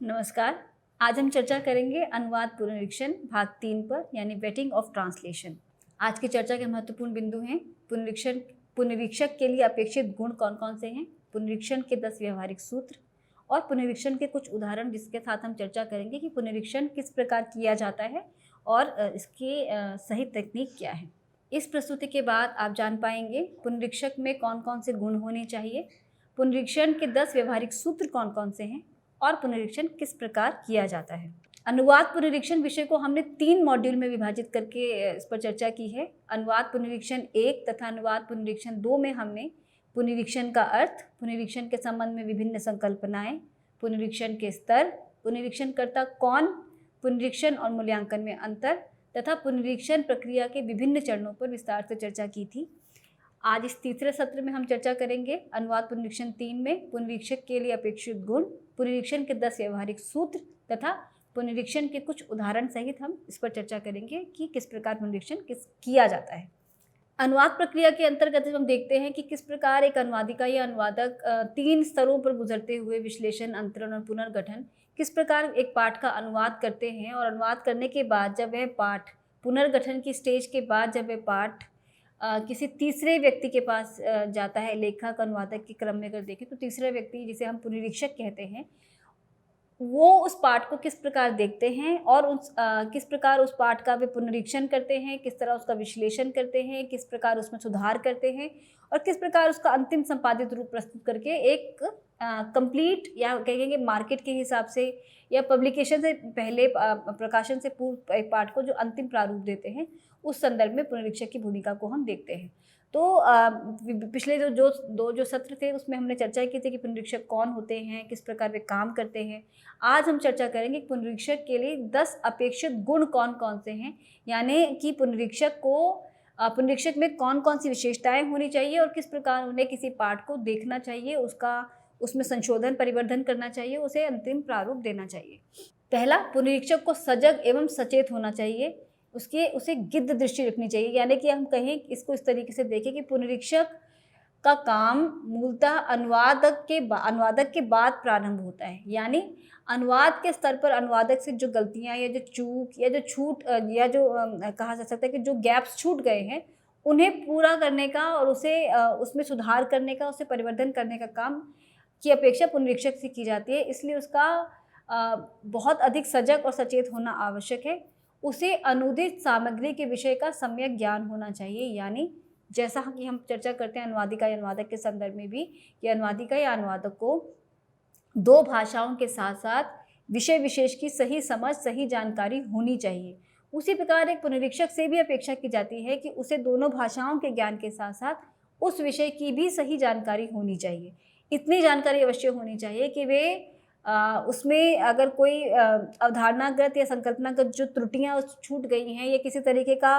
नमस्कार। आज हम चर्चा करेंगे अनुवाद पुनरीक्षण भाग 3 पर, यानी वेटिंग ऑफ ट्रांसलेशन। आज की चर्चा के महत्वपूर्ण बिंदु हैं पुनरीक्षक के लिए अपेक्षित गुण कौन कौन से हैं, पुनरीक्षण के 10 व्यवहारिक सूत्र और पुनरीक्षण के कुछ उदाहरण, जिसके साथ हम चर्चा करेंगे कि पुनरीक्षण किस प्रकार किया जाता है और इसकी सही तकनीक क्या है। इस प्रस्तुति के बाद आप जान पाएंगे पुनरीक्षक में कौन कौन से गुण होने चाहिए, पुनरीक्षण के 10 व्यवहारिक सूत्र कौन कौन से हैं और पुनरीक्षण किस प्रकार किया जाता है। अनुवाद पुनरीक्षण विषय को हमने 3 मॉड्यूल में विभाजित करके इस पर चर्चा की है। अनुवाद पुनरीक्षण 1 तथा अनुवाद पुनरीक्षण 2 में हमने पुनरीक्षण का अर्थ, पुनरीक्षण के संबंध में विभिन्न संकल्पनाएं, पुनरीक्षण के स्तर, पुनरीक्षणकर्ता कौन, पुनरीक्षण और मूल्यांकन में अंतर तथा पुनरीक्षण प्रक्रिया के विभिन्न चरणों पर विस्तार से चर्चा की थी। आज इस तीसरे सत्र में हम चर्चा करेंगे अनुवाद पुनरीक्षण 3 में पुनरीक्षक के लिए अपेक्षित गुण, पुनरीक्षण के 10 व्यवहारिक सूत्र तथा पुनरीक्षण के कुछ उदाहरण सहित हम इस पर चर्चा करेंगे कि किस प्रकार पुनरीक्षण किया जाता है। अनुवाद प्रक्रिया के अंतर्गत हम देखते हैं कि किस प्रकार एक अनुवादिका या अनुवादक 3 स्तरों पर गुजरते हुए विश्लेषण, अंतरण और पुनर्गठन, किस प्रकार एक पाठ का अनुवाद करते हैं और अनुवाद करने के बाद जब वह पाठ पुनर्गठन की स्टेज के बाद जब वह पाठ किसी तीसरे व्यक्ति के पास जाता है, लेखक अनुवादक के क्रम में अगर देखें तो तीसरा व्यक्ति जिसे हम पुनरीक्षक कहते हैं, वो उस पाठ को किस प्रकार देखते हैं और किस प्रकार उस पाठ का वे पुनरीक्षण करते हैं, किस तरह उसका विश्लेषण करते हैं, किस प्रकार उसमें सुधार करते हैं और किस प्रकार उसका अंतिम संपादित रूप प्रस्तुत करके एक कंप्लीट या कहेंगे मार्केट के हिसाब से या पब्लिकेशन से पहले, प्रकाशन से पूर्व एक पाठ को जो अंतिम प्रारूप देते हैं, उस संदर्भ में पुनरीक्षक की भूमिका को हम देखते हैं। तो पिछले जो सत्र थे उसमें हमने चर्चा की थी कि पुनरीक्षक कौन होते हैं, किस प्रकार वे काम करते हैं। आज हम चर्चा करेंगे कि पुनरीक्षक के लिए 10 अपेक्षित गुण कौन कौन से हैं, यानी कि पुनरीक्षक में कौन कौन सी विशेषताएं होनी चाहिए और किस प्रकार उन्हें किसी पाठ को देखना चाहिए, उसमें संशोधन परिवर्धन करना चाहिए, उसे अंतिम प्रारूप देना चाहिए। पहला, पुनरीक्षक को सजग एवं सचेत होना चाहिए, उसे गिद्ध दृष्टि रखनी चाहिए। यानी कि हम कहें इसको इस तरीके से देखें कि पुनरीक्षक का काम मूलतः अनुवादक के बाद प्रारंभ होता है। यानी अनुवाद के स्तर पर अनुवादक से जो गलतियां या जो चूक या जो छूट या जो कहा जा सकता है कि जो गैप्स छूट गए हैं, उन्हें पूरा करने का और उसमें सुधार करने का, उसे परिवर्धन करने का काम की अपेक्षा पुनरीक्षक से की जाती है। इसलिए उसका बहुत अधिक सजग और सचेत होना आवश्यक है। उसे अनुदित सामग्री के विषय का सम्यक ज्ञान होना चाहिए। यानी जैसा कि हम चर्चा करते हैं अनुवादिका या अनुवादक के संदर्भ में भी, कि अनुवादिका या अनुवादक को 2 भाषाओं के साथ साथ विषय विशेष की सही समझ, सही जानकारी होनी चाहिए। उसी प्रकार एक पुनरीक्षक से भी अपेक्षा की जाती है कि उसे दोनों भाषाओं के ज्ञान के साथ साथ उस विषय की भी सही जानकारी होनी चाहिए। इतनी जानकारी अवश्य होनी चाहिए कि वे उसमें अगर कोई अवधारणागत या संकल्पनागत जो त्रुटियां छूट गई हैं या किसी तरीके का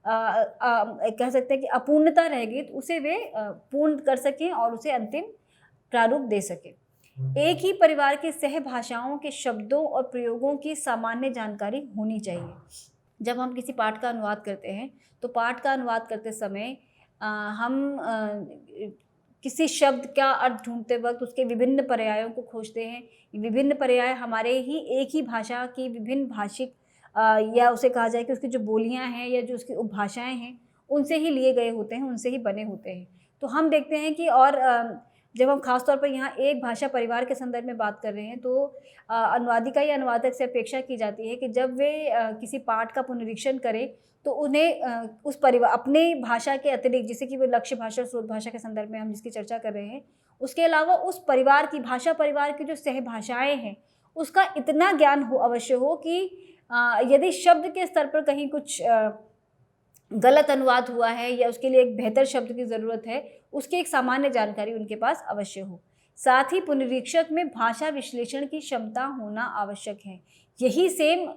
कह सकते हैं कि अपूर्णता रह गई, तो उसे वे पूर्ण कर सकें और उसे अंतिम प्रारूप दे सकें। एक ही परिवार के सहभाषाओं के शब्दों और प्रयोगों की सामान्य जानकारी होनी चाहिए। जब हम किसी पाठ का अनुवाद करते हैं तो पाठ का अनुवाद करते समय हम किसी शब्द का अर्थ ढूंढते वक्त उसके विभिन्न पर्यायों को खोजते हैं। विभिन्न पर्याय हमारे ही एक ही भाषा की विभिन्न भाषिक या उसे कहा जाए कि उसकी जो बोलियां हैं या जो उसकी उपभाषाएं हैं, उनसे ही लिए गए होते हैं, उनसे ही बने होते हैं। तो हम देखते हैं कि और जब हम खासतौर पर यहाँ एक भाषा परिवार के संदर्भ में बात कर रहे हैं, तो अनुवादिका या अनुवादक से अपेक्षा की जाती है कि जब वे किसी पाठ का पुनरीक्षण करें तो उन्हें उस परिवार अपने भाषा के अतिरिक्त, जैसे कि वो लक्ष्य भाषा और स्रोत भाषा के संदर्भ में हम जिसकी चर्चा कर रहे हैं, उसके अलावा उस परिवार की भाषा परिवार की जो सहभाषाएं हैं उसका इतना ज्ञान अवश्य हो कि यदि शब्द के स्तर पर कहीं कुछ गलत अनुवाद हुआ है या उसके लिए एक बेहतर शब्द की ज़रूरत है, उसकी एक सामान्य जानकारी उनके पास अवश्य हो। साथ ही पुनरीक्षक में भाषा विश्लेषण की क्षमता होना आवश्यक है। यही सेम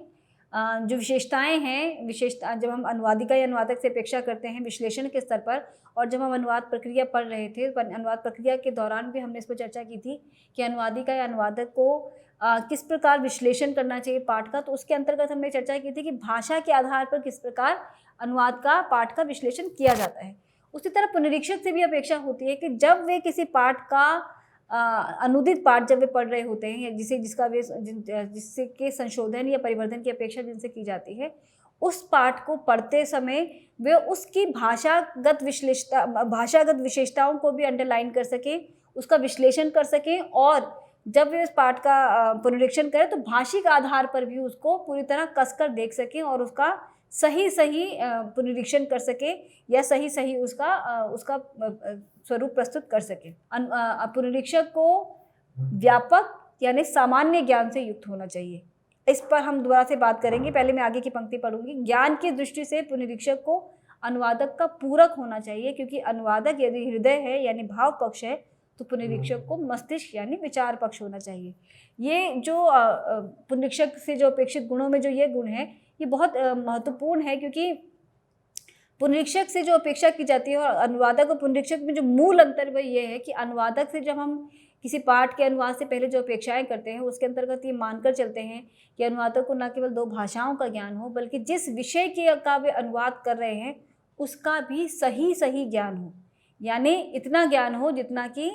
जो विशेषताएं हैं, जब हम अनुवादिका या अनुवादक से अपेक्षा करते हैं विश्लेषण के स्तर पर, और जब हम अनुवाद प्रक्रिया पढ़ रहे थे, अनुवाद प्रक्रिया के दौरान भी हमने इस पर चर्चा की थी कि अनुवादिका या अनुवादक को किस प्रकार विश्लेषण करना चाहिए पाठ का, तो उसके अंतर्गत हमने चर्चा की थी कि भाषा के आधार पर किस प्रकार अनुवाद का पाठ का विश्लेषण किया जाता है। उसी तरह पुनरीक्षक से भी अपेक्षा होती है कि जब वे किसी पाठ का अनुदित पाठ जब वे पढ़ रहे होते हैं या जिससे के संशोधन या परिवर्धन की अपेक्षा जिनसे की जाती है, उस पाठ को पढ़ते समय वे उसकी भाषागत विशेषताओं को भी अंडरलाइन कर सकें, उसका विश्लेषण कर सकें, और जब वे उस पाठ का पुनरीक्षण करें तो भाषिक आधार पर भी उसको पूरी तरह कसकर देख सकें और उसका सही पुनरीक्षण कर सके या सही उसका स्वरूप प्रस्तुत कर सके। पुनरीक्षक को व्यापक यानी सामान्य ज्ञान से युक्त होना चाहिए। इस पर हम दोबारा से बात करेंगे, पहले मैं आगे की पंक्ति पढ़ूंगी। ज्ञान की दृष्टि से पुनरीक्षक को अनुवादक का पूरक होना चाहिए, क्योंकि अनुवादक यदि हृदय है यानी भाव पक्ष है तो पुनरीक्षक को मस्तिष्क यानी विचार पक्ष होना चाहिए। ये जो पुनरीक्षक से जो अपेक्षित गुणों में जो ये गुण है ये बहुत महत्वपूर्ण है, क्योंकि पुनरीक्षक से जो अपेक्षा की जाती है और अनुवादक और पुनरीक्षक में जो मूल अंतर वह ये है कि अनुवादक से जब हम किसी पाठ के अनुवाद से पहले जो अपेक्षाएं करते हैं उसके अंतर्गत ये मानकर चलते हैं कि अनुवादक को न केवल 2 भाषाओं का ज्ञान हो, बल्कि जिस विषय का वे अनुवाद कर रहे हैं उसका भी सही ज्ञान हो। यानी इतना ज्ञान हो जितना कि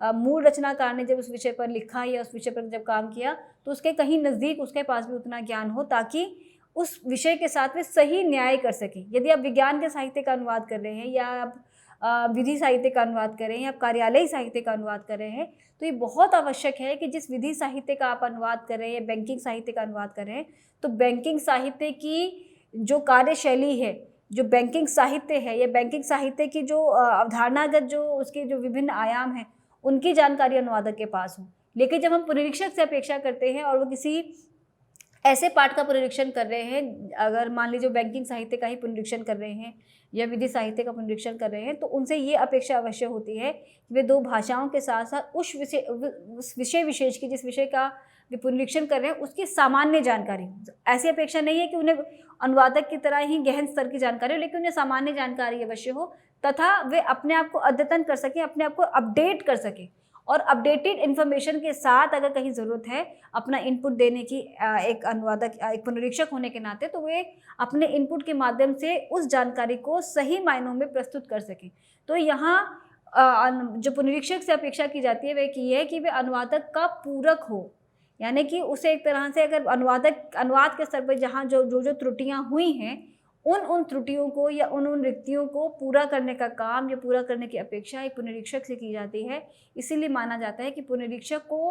मूल रचनाकार ने जब उस विषय पर लिखा या उस विषय पर जब काम किया तो उसके कहीं नज़दीक उसके पास भी उतना ज्ञान हो, ताकि उस विषय के साथ वे सही न्याय कर सकें। यदि आप विज्ञान के साहित्य का अनुवाद कर रहे हैं या आप विधि साहित्य का अनुवाद कर रहे हैं या आप कार्यालय साहित्य का अनुवाद कर रहे हैं, तो ये बहुत आवश्यक है कि जिस विधि साहित्य का आप अनुवाद कर रहे हैं, बैंकिंग साहित्य का अनुवाद कर रहे हैं, तो बैंकिंग साहित्य की जो कार्यशैली है, जो बैंकिंग साहित्य है या बैंकिंग साहित्य की जो अवधारणागत जो उसके जो विभिन्न आयाम हैं उनकी जानकारी अनुवादक के पास हो। लेकिन जब हम पुनरीक्षक से अपेक्षा करते हैं और वो किसी ऐसे पाठ का पुनरीक्षण कर रहे हैं, अगर मान लीजिए बैंकिंग साहित्य का ही पुनरीक्षण कर रहे हैं या विधि साहित्य का पुनरीक्षण कर रहे हैं, तो उनसे ये अपेक्षा अवश्य होती है कि वे 2 भाषाओं के साथ साथ उस विषय विशेष की जिस विषय का वे पुनरीक्षण कर रहे हैं उसकी सामान्य जानकारी हो। ऐसी अपेक्षा नहीं है कि उन्हें अनुवादक की तरह ही गहन स्तर की जानकारी हो, लेकिन उन्हें सामान्य जानकारी अवश्य हो तथा वे अपने आप को अद्यतन कर सकें, अपने आप को अपडेट कर सकें और अपडेटेड इन्फॉर्मेशन के साथ अगर कहीं ज़रूरत है अपना इनपुट देने की, एक पुनरीक्षक होने के नाते, तो वे अपने इनपुट के माध्यम से उस जानकारी को सही मायनों में प्रस्तुत कर सकें। तो यहाँ जो पुनरीक्षक से अपेक्षा की जाती है वह ये है कि वे अनुवादक का पूरक हो, यानी कि उसे एक तरह से अगर अनुवाद के स्तर पर जहाँ जो त्रुटियाँ हुई हैं उन त्रुटियों को या उन रिक्तियों को पूरा करने का काम या पूरा करने की अपेक्षा एक पुनरीक्षक से की जाती है। इसीलिए माना जाता है कि पुनरीक्षक को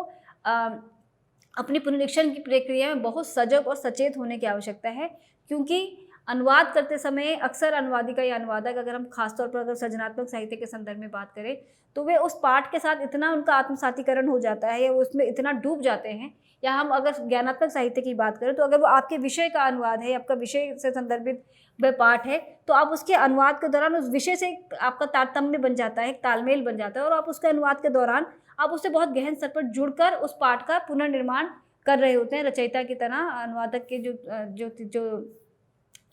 अपनी पुनरीक्षण की प्रक्रिया में बहुत सजग और सचेत होने की आवश्यकता है, क्योंकि अनुवाद करते समय अक्सर अनुवादिका या अनुवादक, अगर हम खासतौर पर अगर सृजनात्मक साहित्य के संदर्भ में बात करें, तो वे उस पाठ के साथ इतना उनका आत्मसातीकरण हो जाता है या उसमें इतना डूब जाते हैं, या हम अगर ज्ञानात्मक साहित्य की बात करें तो अगर वो आपके विषय का अनुवाद है, आपका विषय से संदर्भित वह पाठ है, तो आप उसके अनुवाद के दौरान उस विषय से आपका तारतम्य बन जाता है, तालमेल बन जाता है, और आप उसके अनुवाद के दौरान आप उससे बहुत गहन स्तर पर जुड़कर उस पाठ का पुनर्निर्माण कर रहे होते हैं रचयिता की तरह। अनुवादक के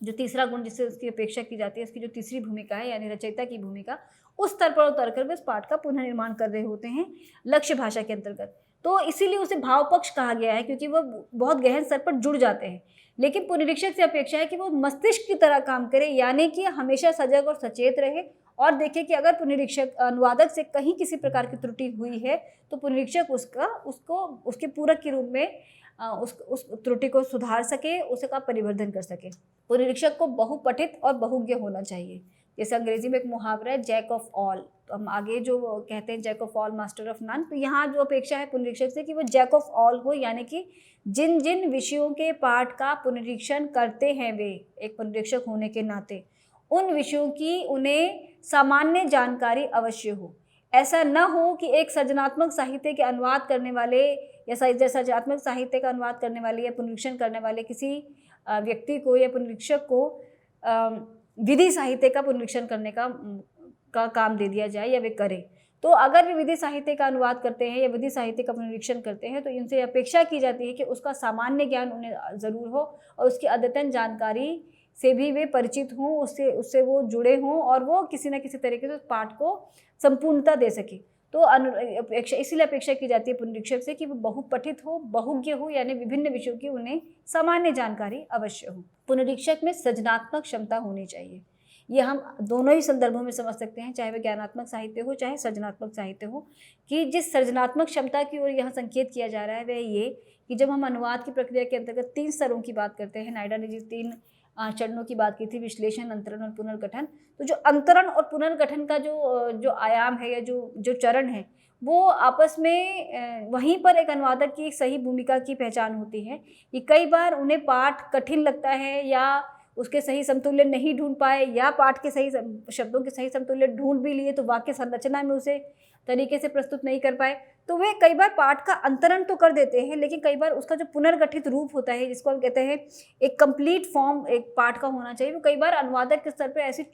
जो तीसरा गुण जिससे उसकी अपेक्षा की जाती है, उसकी जो तीसरी भूमिका है यानी रचयिता की भूमिका, उस स्तर पर उतरकर वे उस पाठ का पुनर्निर्माण कर रहे होते हैं लक्ष्य भाषा के अंतर्गत। तो इसीलिए उसे भाव पक्ष कहा गया है, क्योंकि वो बहुत गहन स्तर पर जुड़ जाते हैं। लेकिन पुनरीक्षक से अपेक्षा है कि वो मस्तिष्क की तरह काम करे, यानी कि हमेशा सजग और सचेत रहे और देखे कि अगर पुनरीक्षक अनुवादक से कहीं किसी प्रकार की त्रुटि हुई है तो पुनरीक्षक उसके पूरक के रूप में उस त्रुटि को सुधार सके, उसका परिवर्धन कर सके। पुनरीक्षक को बहुपठित और बहुज्ञ होना चाहिए। जैसे अंग्रेजी में एक मुहावरा है, जैक ऑफ ऑल, तो हम आगे जो कहते हैं jack of all master of none, तो यहाँ जो अपेक्षा है पुनरीक्षक से कि वो जैक ऑफ ऑल हो, यानी कि जिन जिन विषयों के पाठ का पुनरीक्षण करते हैं वे एक पुनरीक्षक होने के नाते, उन विषयों की उन्हें सामान्य जानकारी अवश्य हो। ऐसा न हो कि एक सृजनात्मक साहित्य के अनुवाद करने वाले या सृजनात्मक साहित्य का अनुवाद करने वाले या पुनरीक्षण करने वाले किसी व्यक्ति को या पुनरीक्षक को विधि साहित्य का पुनरीक्षण करने का काम दे दिया जाए या वे करें। तो अगर वे विधि साहित्य का अनुवाद करते हैं या विधि साहित्य का पुनरीक्षण करते हैं तो इनसे अपेक्षा की जाती है कि उसका सामान्य ज्ञान उन्हें ज़रूर हो और उसकी अद्यतन जानकारी से भी वे परिचित हों, उससे वो जुड़े हों और वो किसी न किसी तरीके से उस पाठ को संपूर्णता दे सके। तो इसीलिए अपेक्षा की जाती है पुनरीक्षक से कि वो बहुपठित हो, बहुज्ञ हो, यानी विभिन्न विषयों की उन्हें सामान्य जानकारी अवश्य हो। पुनरीक्षक में सृजनात्मक क्षमता होनी चाहिए, ये हम दोनों ही संदर्भों में समझ सकते हैं, चाहे वह ज्ञानात्मक साहित्य हो चाहे सृजनात्मक साहित्य हो, कि जिस सृजनात्मक क्षमता की ओर यहाँ संकेत किया जा रहा है वह ये कि जब हम अनुवाद की प्रक्रिया के अंतर्गत 3 स्तरों की बात करते हैं, नायडा ने जिस 3 चरणों की बात की थी, विश्लेषण, अंतरण और पुनर्गठन, तो जो अंतरण और पुनर्गठन का जो आयाम है या जो चरण है, वो आपस में वहीं पर एक अनुवादक की एक सही भूमिका की पहचान होती है कि कई बार उन्हें पाठ कठिन लगता है या उसके सही समतुल्य नहीं ढूंढ पाए, या पाठ के सही शब्दों के सही समतुल्य ढूंढ भी लिए तो वाक्य संरचना में उसे तरीके से प्रस्तुत नहीं कर पाए, तो वे कई बार पाठ का अंतरण तो कर देते हैं, लेकिन कई बार उसका जो पुनर्गठित रूप होता है, जिसको हम कहते हैं एक कंप्लीट फॉर्म एक पाठ का होना चाहिए, वो कई बार अनुवादक के स्तर पर ऐसी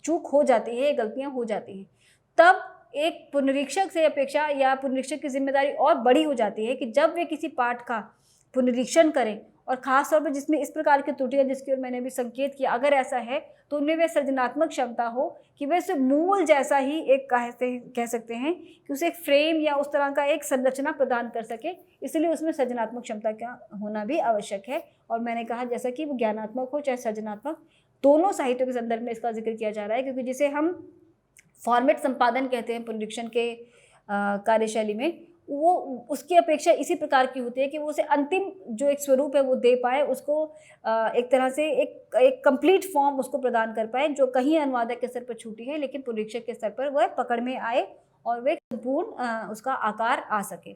चूक हो जाती है, गलतियाँ हो जाती हैं। तब एक पुनरीक्षक से अपेक्षा या पुनरीक्षक की जिम्मेदारी और बड़ी हो जाती है कि जब वे किसी पाठ का पुनरीक्षण करें, और ख़ास तौर पर जिसमें इस प्रकार की त्रुटियाँ जिसकी ओर मैंने भी संकेत किया, अगर ऐसा है तो उनमें वह सृजनात्मक क्षमता हो कि वे उसे मूल जैसा ही एक कह सकते हैं कि उसे एक फ्रेम या उस तरह का एक संरचना प्रदान कर सके, इसलिए उसमें सृजनात्मक क्षमता का होना भी आवश्यक है। और मैंने कहा जैसा कि वो ज्ञानात्मक हो चाहे सृजनात्मक, दोनों साहित्यों के संदर्भ में इसका जिक्र किया जा रहा है, क्योंकि जिसे हम फॉर्मेट संपादन कहते हैं पुनरीक्षण के कार्यशैली में, वो उसकी अपेक्षा इसी प्रकार की होती है कि वो उसे अंतिम जो एक स्वरूप है वो दे पाए, उसको एक तरह से एक कंप्लीट फॉर्म उसको प्रदान कर पाए, जो कहीं अनुवादक के स्तर पर छूटी है लेकिन पुनरीक्षक के स्तर पर वह पकड़ में आए और वह संपूर्ण उसका आकार आ सके।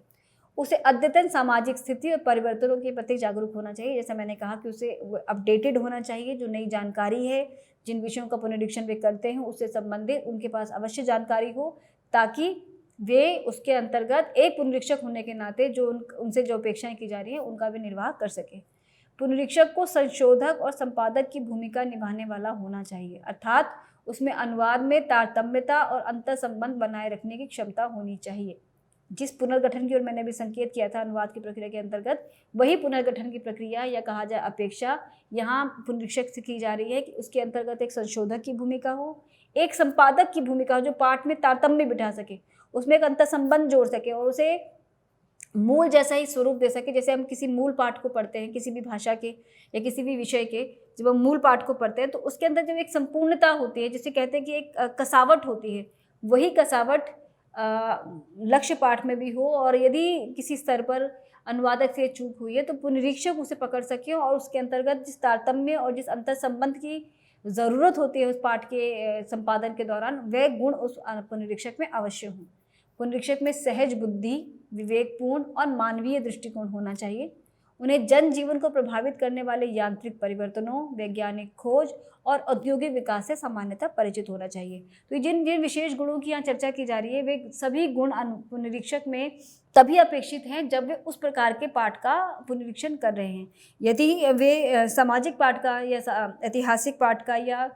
उसे अद्यतन सामाजिक स्थिति और परिवर्तनों के प्रति जागरूक होना चाहिए, जैसा मैंने कहा कि उसे अपडेटेड होना चाहिए, जो नई जानकारी है, जिन विषयों का पुनरीक्षण वे करते हैं उससे संबंधित उनके पास अवश्य जानकारी हो, ताकि वे उसके अंतर्गत एक पुनरीक्षक होने के नाते जो उनसे जो अपेक्षाएं की जा रही हैं उनका भी निर्वाह कर सके। पुनरीक्षक को संशोधक और संपादक की भूमिका निभाने वाला होना चाहिए, अर्थात उसमें अनुवाद में तारतम्यता और अंतर संबंध बनाए रखने की क्षमता होनी चाहिए। जिस पुनर्गठन की ओर मैंने भी संकेत किया था अनुवाद की प्रक्रिया के अंतर्गत, वही पुनर्गठन की प्रक्रिया या कहा जाए अपेक्षा यहाँ पुनरीक्षक से की जा रही है कि उसके अंतर्गत एक संशोधक की भूमिका हो, एक संपादक की भूमिका हो जो पाठ में तारतम्य बिठा सके, उसमें एक अंतर संबंध जोड़ सके और उसे मूल जैसा ही स्वरूप दे सके। जैसे हम किसी मूल पाठ को पढ़ते हैं किसी भी भाषा के या किसी भी विषय के, जब हम मूल पाठ को पढ़ते हैं तो उसके अंदर जब एक संपूर्णता होती है, जिसे कहते हैं कि एक कसावट होती है, वही कसावट लक्ष्य पाठ में भी हो, और यदि किसी स्तर पर अनुवादक से चूक हुई है तो पुनरीक्षक उसे पकड़ सके और उसके अंतर्गत जिस तारतम्य और जिस अंतर संबंध की ज़रूरत होती है उस पाठ के संपादन के दौरान, वह गुण उस पुनरीक्षक में अवश्य हों। पुनरीक्षक में सहज बुद्धि, विवेकपूर्ण और मानवीय दृष्टिकोण होना चाहिए। उन्हें जनजीवन को प्रभावित करने वाले यांत्रिक परिवर्तनों, वैज्ञानिक खोज और औद्योगिक विकास से सामान्यतः परिचित होना चाहिए। तो जिन जिन विशेष गुणों की यहाँ चर्चा की जा रही है, वे सभी गुण पुनरीक्षक में तभी अपेक्षित हैं जब वे उस प्रकार के पाठ का पुनरीक्षण कर रहे हैं। यदि वे सामाजिक पाठ का या ऐतिहासिक पाठ का या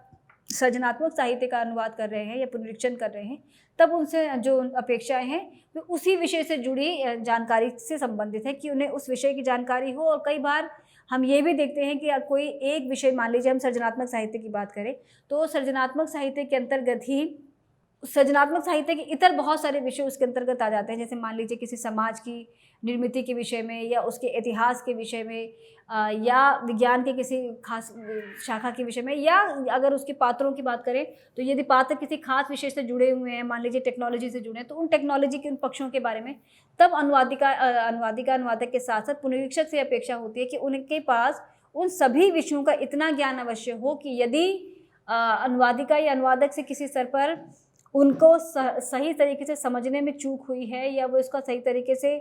सृजनात्मक साहित्य का अनुवाद कर रहे हैं या पुनरीक्षण कर रहे हैं, तब उनसे जो अपेक्षाएं हैं वे उसी विषय से जुड़ी जानकारी से संबंधित है कि उन्हें उस विषय की जानकारी हो। और कई बार हम ये भी देखते हैं कि कोई एक विषय, मान लीजिए हम सृजनात्मक साहित्य की बात करें, तो सृजनात्मक साहित्य के अंतर्गत ही सृजनात्मक साहित्य के इतर बहुत सारे विषय उसके अंतर्गत आ जाते हैं। जैसे मान लीजिए किसी समाज की निर्मिति के विषय में या उसके इतिहास के विषय में या विज्ञान के किसी खास शाखा के विषय में, या अगर उसके पात्रों की बात करें तो यदि पात्र किसी खास विषय से जुड़े हुए हैं, मान लीजिए टेक्नोलॉजी से जुड़े हैं, तो उन टेक्नोलॉजी के उन पक्षों के बारे में तब अनुवादक के साथ साथ पुनरीक्षक से अपेक्षा होती है कि उनके पास उन सभी विषयों का इतना ज्ञान अवश्य हो कि यदि अनुवादिका या अनुवादक से किसी स्तर पर उनको सही तरीके से समझने में चूक हुई है या वो इसका सही तरीके से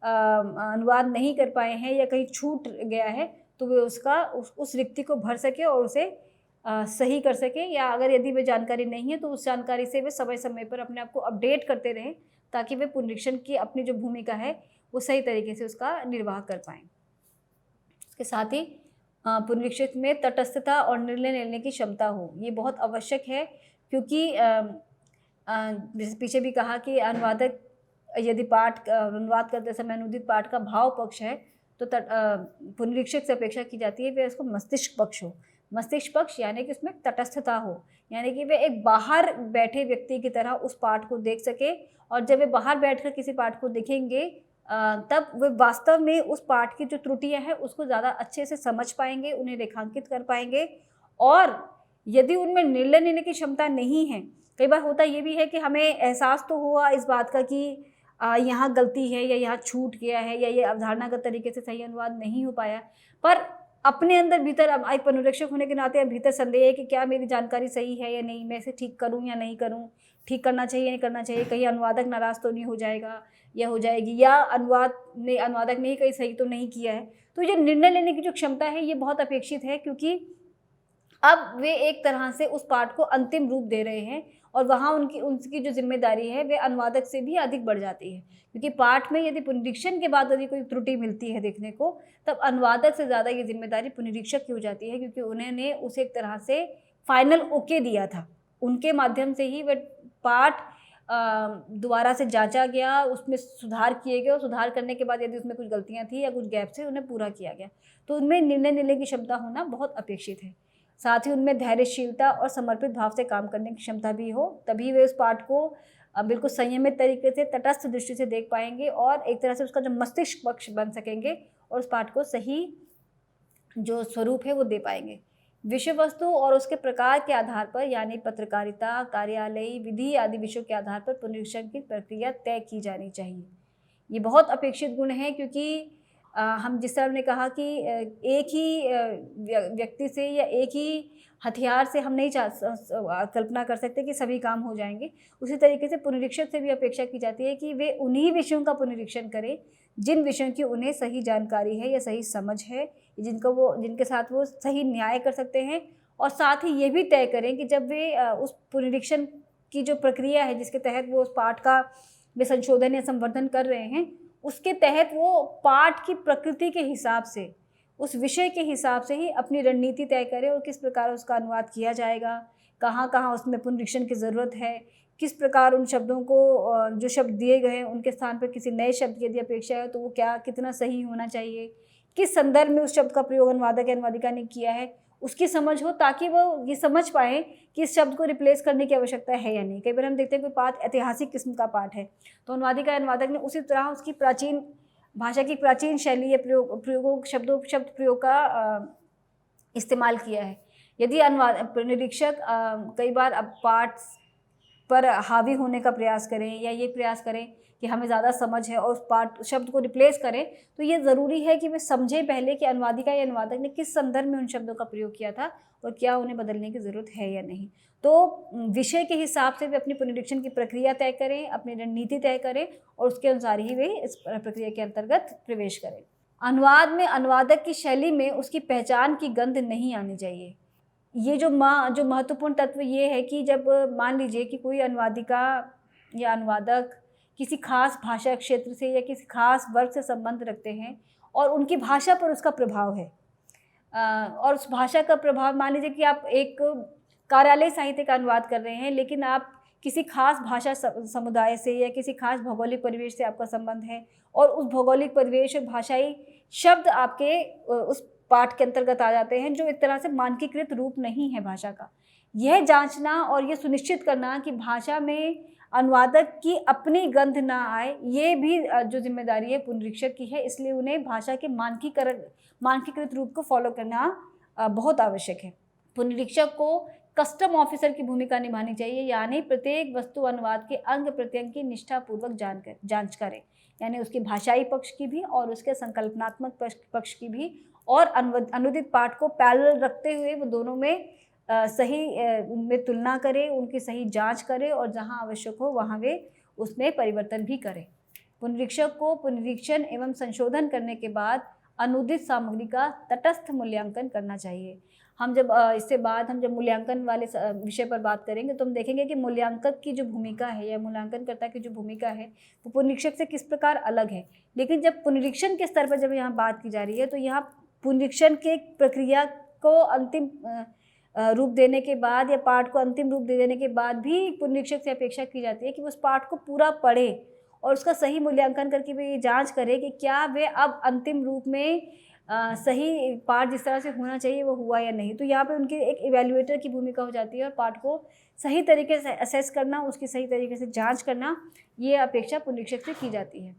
अनुवाद नहीं कर पाए हैं या कहीं छूट गया है, तो वे उसका उस रिक्ति को भर सके और उसे सही कर सके, या अगर यदि वे जानकारी नहीं है तो उस जानकारी से वे समय समय पर अपने आप को अपडेट करते रहें ताकि वे पुनरीक्षण की अपनी जो भूमिका है वो सही तरीके से उसका निर्वाह कर पाएँ। इसके साथ ही पुनरीक्षक में तटस्थता और निर्णय लेने की क्षमता हो, ये बहुत आवश्यक है, क्योंकि जैसे पीछे भी कहा कि अनुवादक यदि पाठ अनुवाद करते समय अनुदित पाठ का भाव पक्ष है तो पुनरीक्षक से अपेक्षा की जाती है वे उसको मस्तिष्क पक्ष हो। मस्तिष्क पक्ष यानी कि उसमें तटस्थता हो, यानी कि वे एक बाहर बैठे व्यक्ति की तरह उस पाठ को देख सके, और जब वे बाहर बैठकर किसी पाठ को देखेंगे तब वे वास्तव में उस पाठ की जो त्रुटियां हैं उसको ज़्यादा अच्छे से समझ पाएंगे, उन्हें रेखांकित कर पाएंगे और यदि उनमें निर्णय लेने की क्षमता नहीं है, कई बार होता ये भी है कि हमें एहसास तो हुआ इस बात का कि यहाँ गलती है या यहाँ छूट गया है या ये अवधारणागत तरीके से सही अनुवाद नहीं हो पाया, पर अपने अंदर भीतर अब एक पुनरीक्षक होने के नाते अब भीतर संदेह है कि क्या मेरी जानकारी सही है या नहीं, मैं इसे ठीक करूँ या नहीं करूँ, ठीक करना चाहिए या नहीं करना चाहिए, कहीं अनुवादक नाराज़ तो नहीं हो जाएगा या हो जाएगी, या अनुवादक ने ही कहीं सही तो नहीं किया है। तो ये निर्णय लेने की जो क्षमता है ये बहुत अपेक्षित है, क्योंकि अब वे एक तरह से उस पाठ को अंतिम रूप दे रहे हैं और वहाँ उनकी जो जिम्मेदारी है वे अनुवादक से भी अधिक बढ़ जाती है, क्योंकि पाठ में यदि पुनरीक्षण के बाद यदि कोई त्रुटि मिलती है देखने को, तब अनुवादक से ज़्यादा ये जिम्मेदारी पुनरीक्षक की हो जाती है, क्योंकि उन्होंने उसे एक तरह से फाइनल ओके दिया था। उनके माध्यम से ही वह पाठ दोबारा से जांचा गया, उसमें सुधार किए गए और सुधार करने के बाद यदि उसमें कुछ गलतियाँ थी या कुछ गैप थे उन्हें पूरा किया गया। तो उनमें निर्णय लेने की क्षमता होना बहुत अपेक्षित है। साथ ही उनमें धैर्यशीलता और समर्पित भाव से काम करने की क्षमता भी हो, तभी वे उस पाठ को बिल्कुल संयमित तरीके से तटस्थ दृष्टि से देख पाएंगे और एक तरह से उसका जो मस्तिष्क पक्ष बन सकेंगे और उस पाठ को सही जो स्वरूप है वो दे पाएंगे। विषय वस्तु और उसके प्रकार के आधार पर, यानी पत्रकारिता, कार्यालयी विधि आदि विषयों के आधार पर पुनरीक्षण की प्रक्रिया तय की जानी चाहिए। ये बहुत अपेक्षित गुण है, क्योंकि हम जिस तरह ने कहा कि एक ही व्यक्ति से या एक ही हथियार से हम नहीं कल्पना कर सकते कि सभी काम हो जाएंगे। उसी तरीके से पुनरीक्षक से भी अपेक्षा की जाती है कि वे उन्हीं विषयों का पुनरीक्षण करें जिन विषयों की उन्हें सही जानकारी है या सही समझ है, जिनके साथ वो सही न्याय कर सकते हैं, और साथ ही ये भी तय करें कि जब वे उस पुनरीक्षण की जो प्रक्रिया है जिसके तहत वो उस पाठ का वे संशोधन या संवर्धन कर रहे हैं, उसके तहत वो पाठ की प्रकृति के हिसाब से, उस विषय के हिसाब से ही अपनी रणनीति तय करें और किस प्रकार उसका अनुवाद किया जाएगा, कहाँ कहाँ उसमें पुनरीक्षण की ज़रूरत है, किस प्रकार उन शब्दों को जो शब्द दिए गए हैं उनके स्थान पर किसी नए शब्द की यदि अपेक्षा है तो वो कितना सही होना चाहिए, किस संदर्भ में उस शब्द का प्रयोग अनुवादक या अनुवादिका ने किया है, उसकी समझ हो, ताकि वो ये समझ पाएँ कि इस शब्द को रिप्लेस करने की आवश्यकता है या नहीं। कई बार हम देखते हैं कोई पाठ ऐतिहासिक किस्म का पाठ है तो अनुवादिका या अनुवादक ने उसी तरह उसकी प्राचीन भाषा की प्राचीन शैली या शब्द प्रयोग का इस्तेमाल किया है। यदि पुनरीक्षक कई बार अब पाठ पर हावी होने का प्रयास करें या ये प्रयास करें कि हमें ज़्यादा समझ है और उस पाठ शब्द को रिप्लेस करें, तो ये ज़रूरी है कि वे समझें पहले कि अनुवादिका या अनुवादक ने किस संदर्भ में उन शब्दों का प्रयोग किया था और क्या उन्हें बदलने की ज़रूरत है या नहीं। तो विषय के हिसाब से वे अपनी पुनरीक्षण की प्रक्रिया तय करें, अपनी रणनीति तय करें और उसके अनुसार ही वे इस प्रक्रिया के अंतर्गत प्रवेश करें। अनुवाद में अनुवादक की शैली में उसकी पहचान की गंध नहीं आनी चाहिए। ये जो महत्वपूर्ण तत्व ये है कि जब मान लीजिए कि कोई अनुवादिका या अनुवादक किसी खास भाषा क्षेत्र से या किसी खास वर्ग से संबंध रखते हैं और उनकी भाषा पर उसका प्रभाव है, और उस भाषा का प्रभाव, मान लीजिए कि आप एक कार्यालय साहित्य का अनुवाद कर रहे हैं लेकिन आप किसी खास भाषा समुदाय से या किसी खास भौगोलिक परिवेश से आपका संबंध है और उस भौगोलिक परिवेश और भाषाई शब्द आपके उस पाठ के अंतर्गत आ जाते हैं जो एक तरह से मानकीकृत रूप नहीं है भाषा का। यह जांचना और ये सुनिश्चित करना कि भाषा में अनुवादक की अपनी गंध ना आए, ये भी जो जिम्मेदारी है पुनरीक्षक की है, इसलिए उन्हें भाषा के मानकीकृत रूप को फॉलो करना बहुत आवश्यक है। पुनरीक्षक को कस्टम ऑफिसर की भूमिका निभानी चाहिए, यानी प्रत्येक वस्तु अनुवाद के अंग प्रत्यंग की निष्ठापूर्वक जांच करें, यानी उसकी भाषाई पक्ष की भी और उसके संकल्पनात्मक पक्ष की भी, और अनुदित पाठ को पैरेलल रखते हुए वो दोनों में सही में तुलना करें, उनकी सही जांच करें और जहां आवश्यक हो वहां वे उसमें परिवर्तन भी करें। पुनरीक्षक को पुनरीक्षण एवं संशोधन करने के बाद अनुदित सामग्री का तटस्थ मूल्यांकन करना चाहिए। हम जब इससे बाद हम जब मूल्यांकन वाले विषय पर बात करेंगे तो हम देखेंगे कि मूल्यांकक की जो भूमिका है या मूल्यांकनकर्ता की जो भूमिका है वो पुनरीक्षक से किस प्रकार अलग है। लेकिन जब पुनरीक्षण के स्तर पर जब यहाँ बात की जा रही है तो यहाँ पुनरीक्षण के प्रक्रिया को अंतिम रूप देने के बाद या पाठ को अंतिम रूप दे देने के बाद भी पुनरीक्षक से अपेक्षा की जाती है कि वो उस पाठ को पूरा पढ़े और उसका सही मूल्यांकन करके वे ये जांच करे कि क्या वे अब अंतिम रूप में सही पाठ जिस तरह से होना चाहिए वो हुआ या नहीं। तो यहाँ पे उनकी एक इवैल्यूएटर की भूमिका हो जाती है और पाठ को सही तरीके से असेस करना, उसकी सही तरीके से जांच करना, ये अपेक्षा पुनरीक्षक से की जाती है।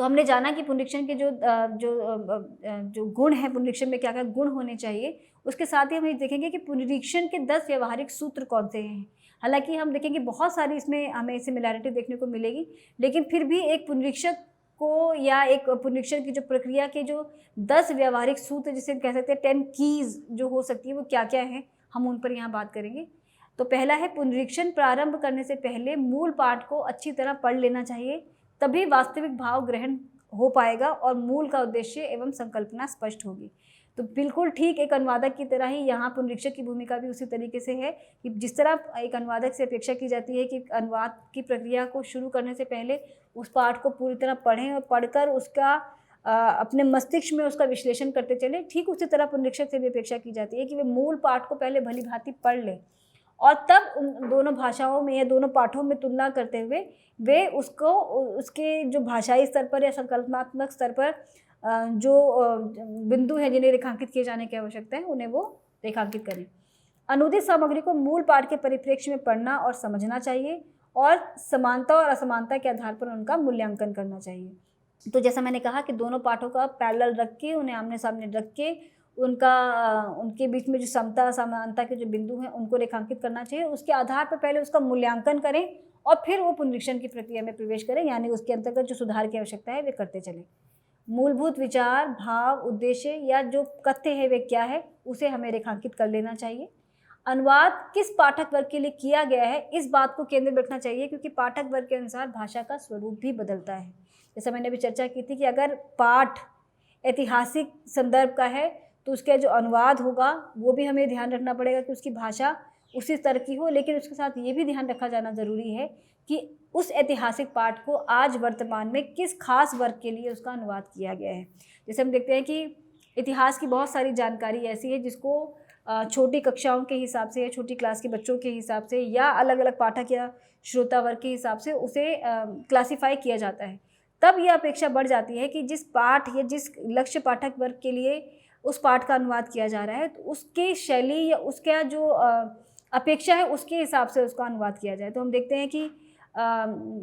तो हमने जाना कि पुनरीक्षण के जो गुण हैं, पुनरीक्षण में क्या क्या गुण होने चाहिए। उसके साथ ही हम ये देखेंगे कि पुनरीक्षण के 10 व्यवहारिक सूत्र कौन से हैं। हालांकि हम देखेंगे बहुत सारी इसमें हमें सिमिलैरिटी देखने को मिलेगी, लेकिन फिर भी एक पुनरीक्षक को या एक पुनरीक्षण की जो प्रक्रिया के जो 10 व्यवहारिक सूत्र, जिसे कह सकते हैं 10 कीज़ जो हो सकती है, वो क्या क्या हैं, हम उन पर यहाँ बात करेंगे। तो पहला है, पुनरीक्षण प्रारंभ करने से पहले मूल पाठ को अच्छी तरह पढ़ लेना चाहिए, तभी वास्तविक भाव ग्रहण हो पाएगा और मूल का उद्देश्य एवं संकल्पना स्पष्ट होगी। तो बिल्कुल ठीक एक अनुवादक की तरह ही यहाँ पुनरीक्षक की भूमिका भी उसी तरीके से है कि जिस तरह एक अनुवादक से अपेक्षा की जाती है कि अनुवाद की प्रक्रिया को शुरू करने से पहले उस पाठ को पूरी तरह पढ़ें और पढ़कर उसका अपने मस्तिष्क में उसका विश्लेषण करते चले, ठीक उसी तरह पुनरीक्षक से भी अपेक्षा की जाती है कि वे मूल पाठ को पहले भली भांति पढ़ लें और तब उन दोनों भाषाओं में या दोनों पाठों में तुलना करते हुए वे उसको उसके जो भाषाई स्तर पर या संकल्पनात्मक स्तर पर जो बिंदु हैं जिन्हें रेखांकित किए जाने की आवश्यकता है, उन्हें वो रेखांकित करें। अनुदित सामग्री को मूल पाठ के परिप्रेक्ष्य में पढ़ना और समझना चाहिए और समानता और असमानता के आधार पर उनका मूल्यांकन करना चाहिए। तो जैसा मैंने कहा कि दोनों पाठों का पैरेलल रख के, उन्हें आमने सामने रख के उनके बीच में जो समता असमानता के जो बिंदु हैं उनको रेखांकित करना चाहिए। उसके आधार पर पहले उसका मूल्यांकन करें और फिर वो पुनरीक्षण की प्रक्रिया में प्रवेश करें, यानी उसके अंतर्गत जो सुधार की आवश्यकता है वे करते चलें। मूलभूत विचार, भाव, उद्देश्य या जो कथ्य है वे क्या है, उसे हमें रेखांकित कर लेना चाहिए। अनुवाद किस पाठक वर्ग के लिए किया गया है, इस बात को केंद्र में रखना चाहिए, क्योंकि पाठक वर्ग के अनुसार भाषा का स्वरूप भी बदलता है। जैसा मैंने अभी चर्चा की थी कि अगर पाठ ऐतिहासिक संदर्भ का है तो उसका जो अनुवाद होगा वो भी हमें ध्यान रखना पड़ेगा कि उसकी भाषा उसी स्तर की हो, लेकिन उसके साथ ये भी ध्यान रखा जाना ज़रूरी है कि उस ऐतिहासिक पाठ को आज वर्तमान में किस खास वर्ग के लिए उसका अनुवाद किया गया है। जैसे हम देखते हैं कि इतिहास की बहुत सारी जानकारी ऐसी है जिसको छोटी कक्षाओं के हिसाब से या छोटी क्लास के बच्चों के हिसाब से या अलग अलग पाठक या श्रोता वर्ग के हिसाब से उसे क्लासीफाई किया जाता है। तब यह अपेक्षा बढ़ जाती है कि जिस पाठ या जिस लक्ष्य पाठक वर्ग के लिए उस पाठ का अनुवाद किया जा रहा है तो उसकी शैली या उसका जो अपेक्षा है उसके हिसाब से उसका अनुवाद किया जाए। तो हम देखते हैं कि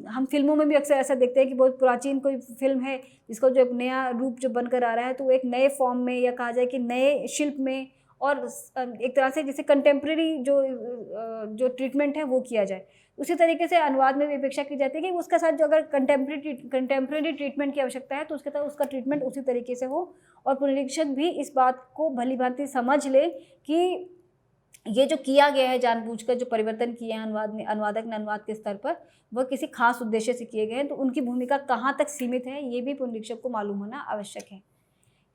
हम फिल्मों में भी अक्सर ऐसा देखते हैं कि बहुत प्राचीन कोई फिल्म है जिसका जो एक नया रूप जो बनकर आ रहा है तो वो एक नए फॉर्म में या कहा जाए कि नए शिल्प में और एक तरह से जैसे कंटेम्प्रेरी जो ट्रीटमेंट है वो किया जाए। उसी तरीके से अनुवाद में भी अपेक्षा की जाती है कि उसका साथ जो अगर कंटेम्प्रेरी ट्रीटमेंट की आवश्यकता है तो उसके साथ उसका ट्रीटमेंट उसी तरीके से हो और पुनरीक्षक भी इस बात को भली भांति समझ ले कि ये जो किया गया है जानबूझकर जो परिवर्तन किए हैं अनुवादक ने अनुवाद के स्तर पर वह किसी खास उद्देश्य से किए गए हैं, तो उनकी भूमिका कहाँ तक सीमित है ये भी पुनरीक्षक को मालूम होना आवश्यक है।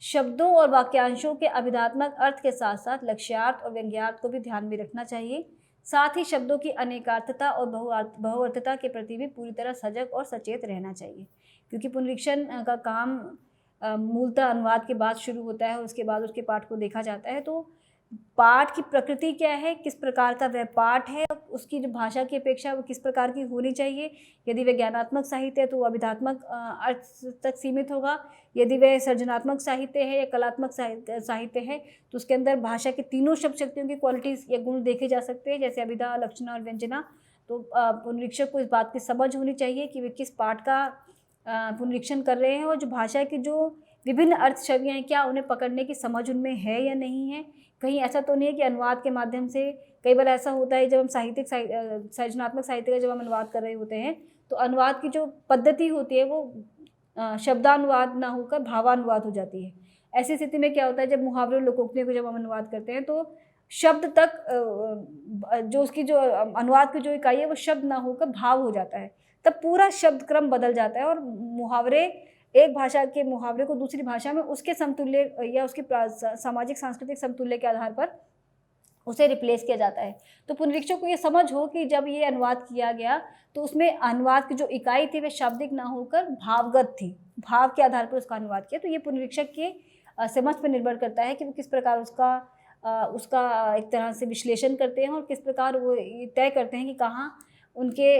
शब्दों और वाक्यांशों के अभिधात्मक अर्थ के साथ साथ लक्ष्यार्थ और व्यंग्यार्थ को भी ध्यान में रखना चाहिए। साथ ही शब्दों की अनेकार्थता और बहुअर्थता के प्रति भी पूरी तरह सजग और सचेत रहना चाहिए, क्योंकि पुनरीक्षण का काम मूलतः अनुवाद के बाद शुरू होता है और उसके बाद उसके पाठ को देखा जाता है। तो पाठ की प्रकृति क्या है, किस प्रकार का वह पाठ है, उसकी जो भाषा की अपेक्षा वो किस प्रकार की होनी चाहिए। यदि वह ज्ञानात्मक साहित्य है तो वो अभिधात्मक अर्थ तक सीमित होगा। यदि वह सृजनात्मक साहित्य है या कलात्मक साहित्य है तो उसके अंदर भाषा के तीनों शब्द शक्तियों की क्वालिटीज़ या गुण देखे जा सकते हैं, जैसे अभिधा, लक्षणा और व्यंजना। तो पुनरीक्षक को इस बात की समझ होनी चाहिए कि वे किस पाठ का पुनरीक्षण कर रहे हैं और जो भाषा की जो विभिन्न अर्थ छवियाँ हैं क्या उन्हें पकड़ने की समझ उनमें है या नहीं है। कहीं ऐसा तो नहीं है कि अनुवाद के माध्यम से, कई बार ऐसा होता है जब हम सृजनात्मक साहित्य का जब हम अनुवाद कर रहे होते हैं तो अनुवाद की जो पद्धति होती है वो शब्दानुवाद ना होकर भावानुवाद हो जाती है। ऐसी स्थिति में क्या होता है, जब मुहावरे लोकोक्तियों को जब हम अनुवाद करते हैं तो शब्द तक जो उसकी जो अनुवाद की जो इकाई है वो शब्द ना होकर भाव हो जाता है, तब पूरा शब्द क्रम बदल जाता है और मुहावरे एक भाषा के मुहावरे को दूसरी भाषा में उसके समतुल्य या उसके सामाजिक सांस्कृतिक समतुल्य के आधार पर उसे रिप्लेस किया जाता है। तो पुनरीक्षक को ये समझ हो कि जब ये अनुवाद किया गया तो उसमें अनुवाद की जो इकाई थी वह शाब्दिक ना होकर भावगत थी, भाव के आधार पर उसका अनुवाद किया। तो ये पुनरीक्षक के समझ पर निर्भर करता है कि वो किस प्रकार उसका एक तरह से विश्लेषण करते हैं और किस प्रकार वो तय करते हैं कि कहाँ उनके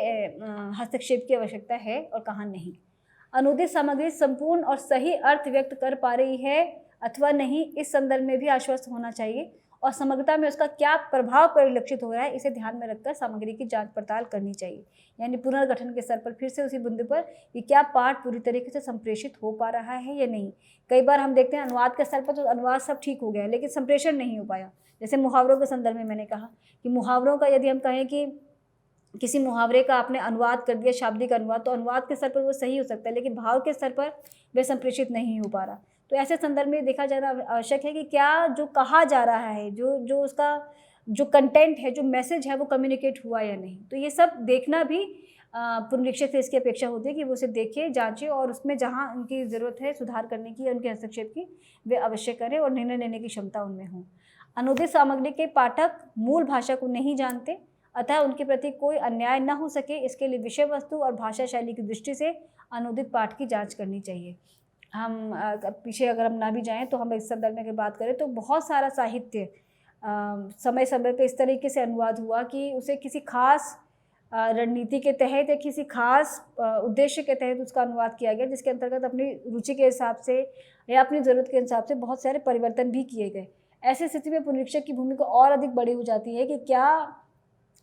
हस्तक्षेप की आवश्यकता है और कहाँ नहीं। अनुदित सामग्री संपूर्ण और सही अर्थ व्यक्त कर पा रही है अथवा नहीं, इस संदर्भ में भी आश्वस्त होना चाहिए और समग्रता में उसका क्या प्रभाव परिलक्षित हो रहा है, इसे ध्यान में रखकर सामग्री की जांच पड़ताल करनी चाहिए। यानी पुनर्गठन के स्तर पर फिर से उसी बिंदु पर कि क्या पाठ पूरी तरीके से संप्रेषित हो पा रहा है या नहीं। कई बार हम देखते हैं अनुवाद के स्तर पर तो अनुवाद सब ठीक हो गया लेकिन संप्रेषण नहीं हो पाया। जैसे मुहावरों के संदर्भ में मैंने कहा कि मुहावरों का यदि हम कहें कि किसी मुहावरे का आपने अनुवाद कर दिया, शाब्दिक अनुवाद, तो अनुवाद के स्तर पर वो सही हो सकता है लेकिन भाव के स्तर पर वह संप्रेषित नहीं हो पा रहा। तो ऐसे संदर्भ में देखा जाना आवश्यक है कि क्या जो कहा जा रहा है, जो उसका जो कंटेंट है, जो मैसेज है, वो कम्युनिकेट हुआ या नहीं। तो ये सब देखना भी पुनरीक्षक से इसकी अपेक्षा होती है कि वो उसे देखे, जांचे और उसमें जहाँ उनकी ज़रूरत है सुधार करने की या उनके हस्तक्षेप की, वे अवश्य करें और निर्णय लेने की क्षमता उनमें हो। अनुदित सामग्री के पाठक मूल भाषा को नहीं जानते, अतः उनके प्रति कोई अन्याय न हो सके, इसके लिए विषय वस्तु और भाषा शैली की दृष्टि से अनुदित पाठ की जांच करनी चाहिए। हम पीछे अगर हम ना भी जाएं तो हम इस संदर्भ में अगर बात करें तो बहुत सारा साहित्य समय समय पे इस तरीके से अनुवाद हुआ कि उसे किसी खास रणनीति के तहत या किसी खास उद्देश्य के तहत उसका अनुवाद किया गया, जिसके अंतर्गत अपनी रुचि के हिसाब से या अपनी ज़रूरत के हिसाब से बहुत सारे परिवर्तन भी किए गए। ऐसी स्थिति में पुनरीक्षक की भूमिका और अधिक बड़ी हो जाती है कि क्या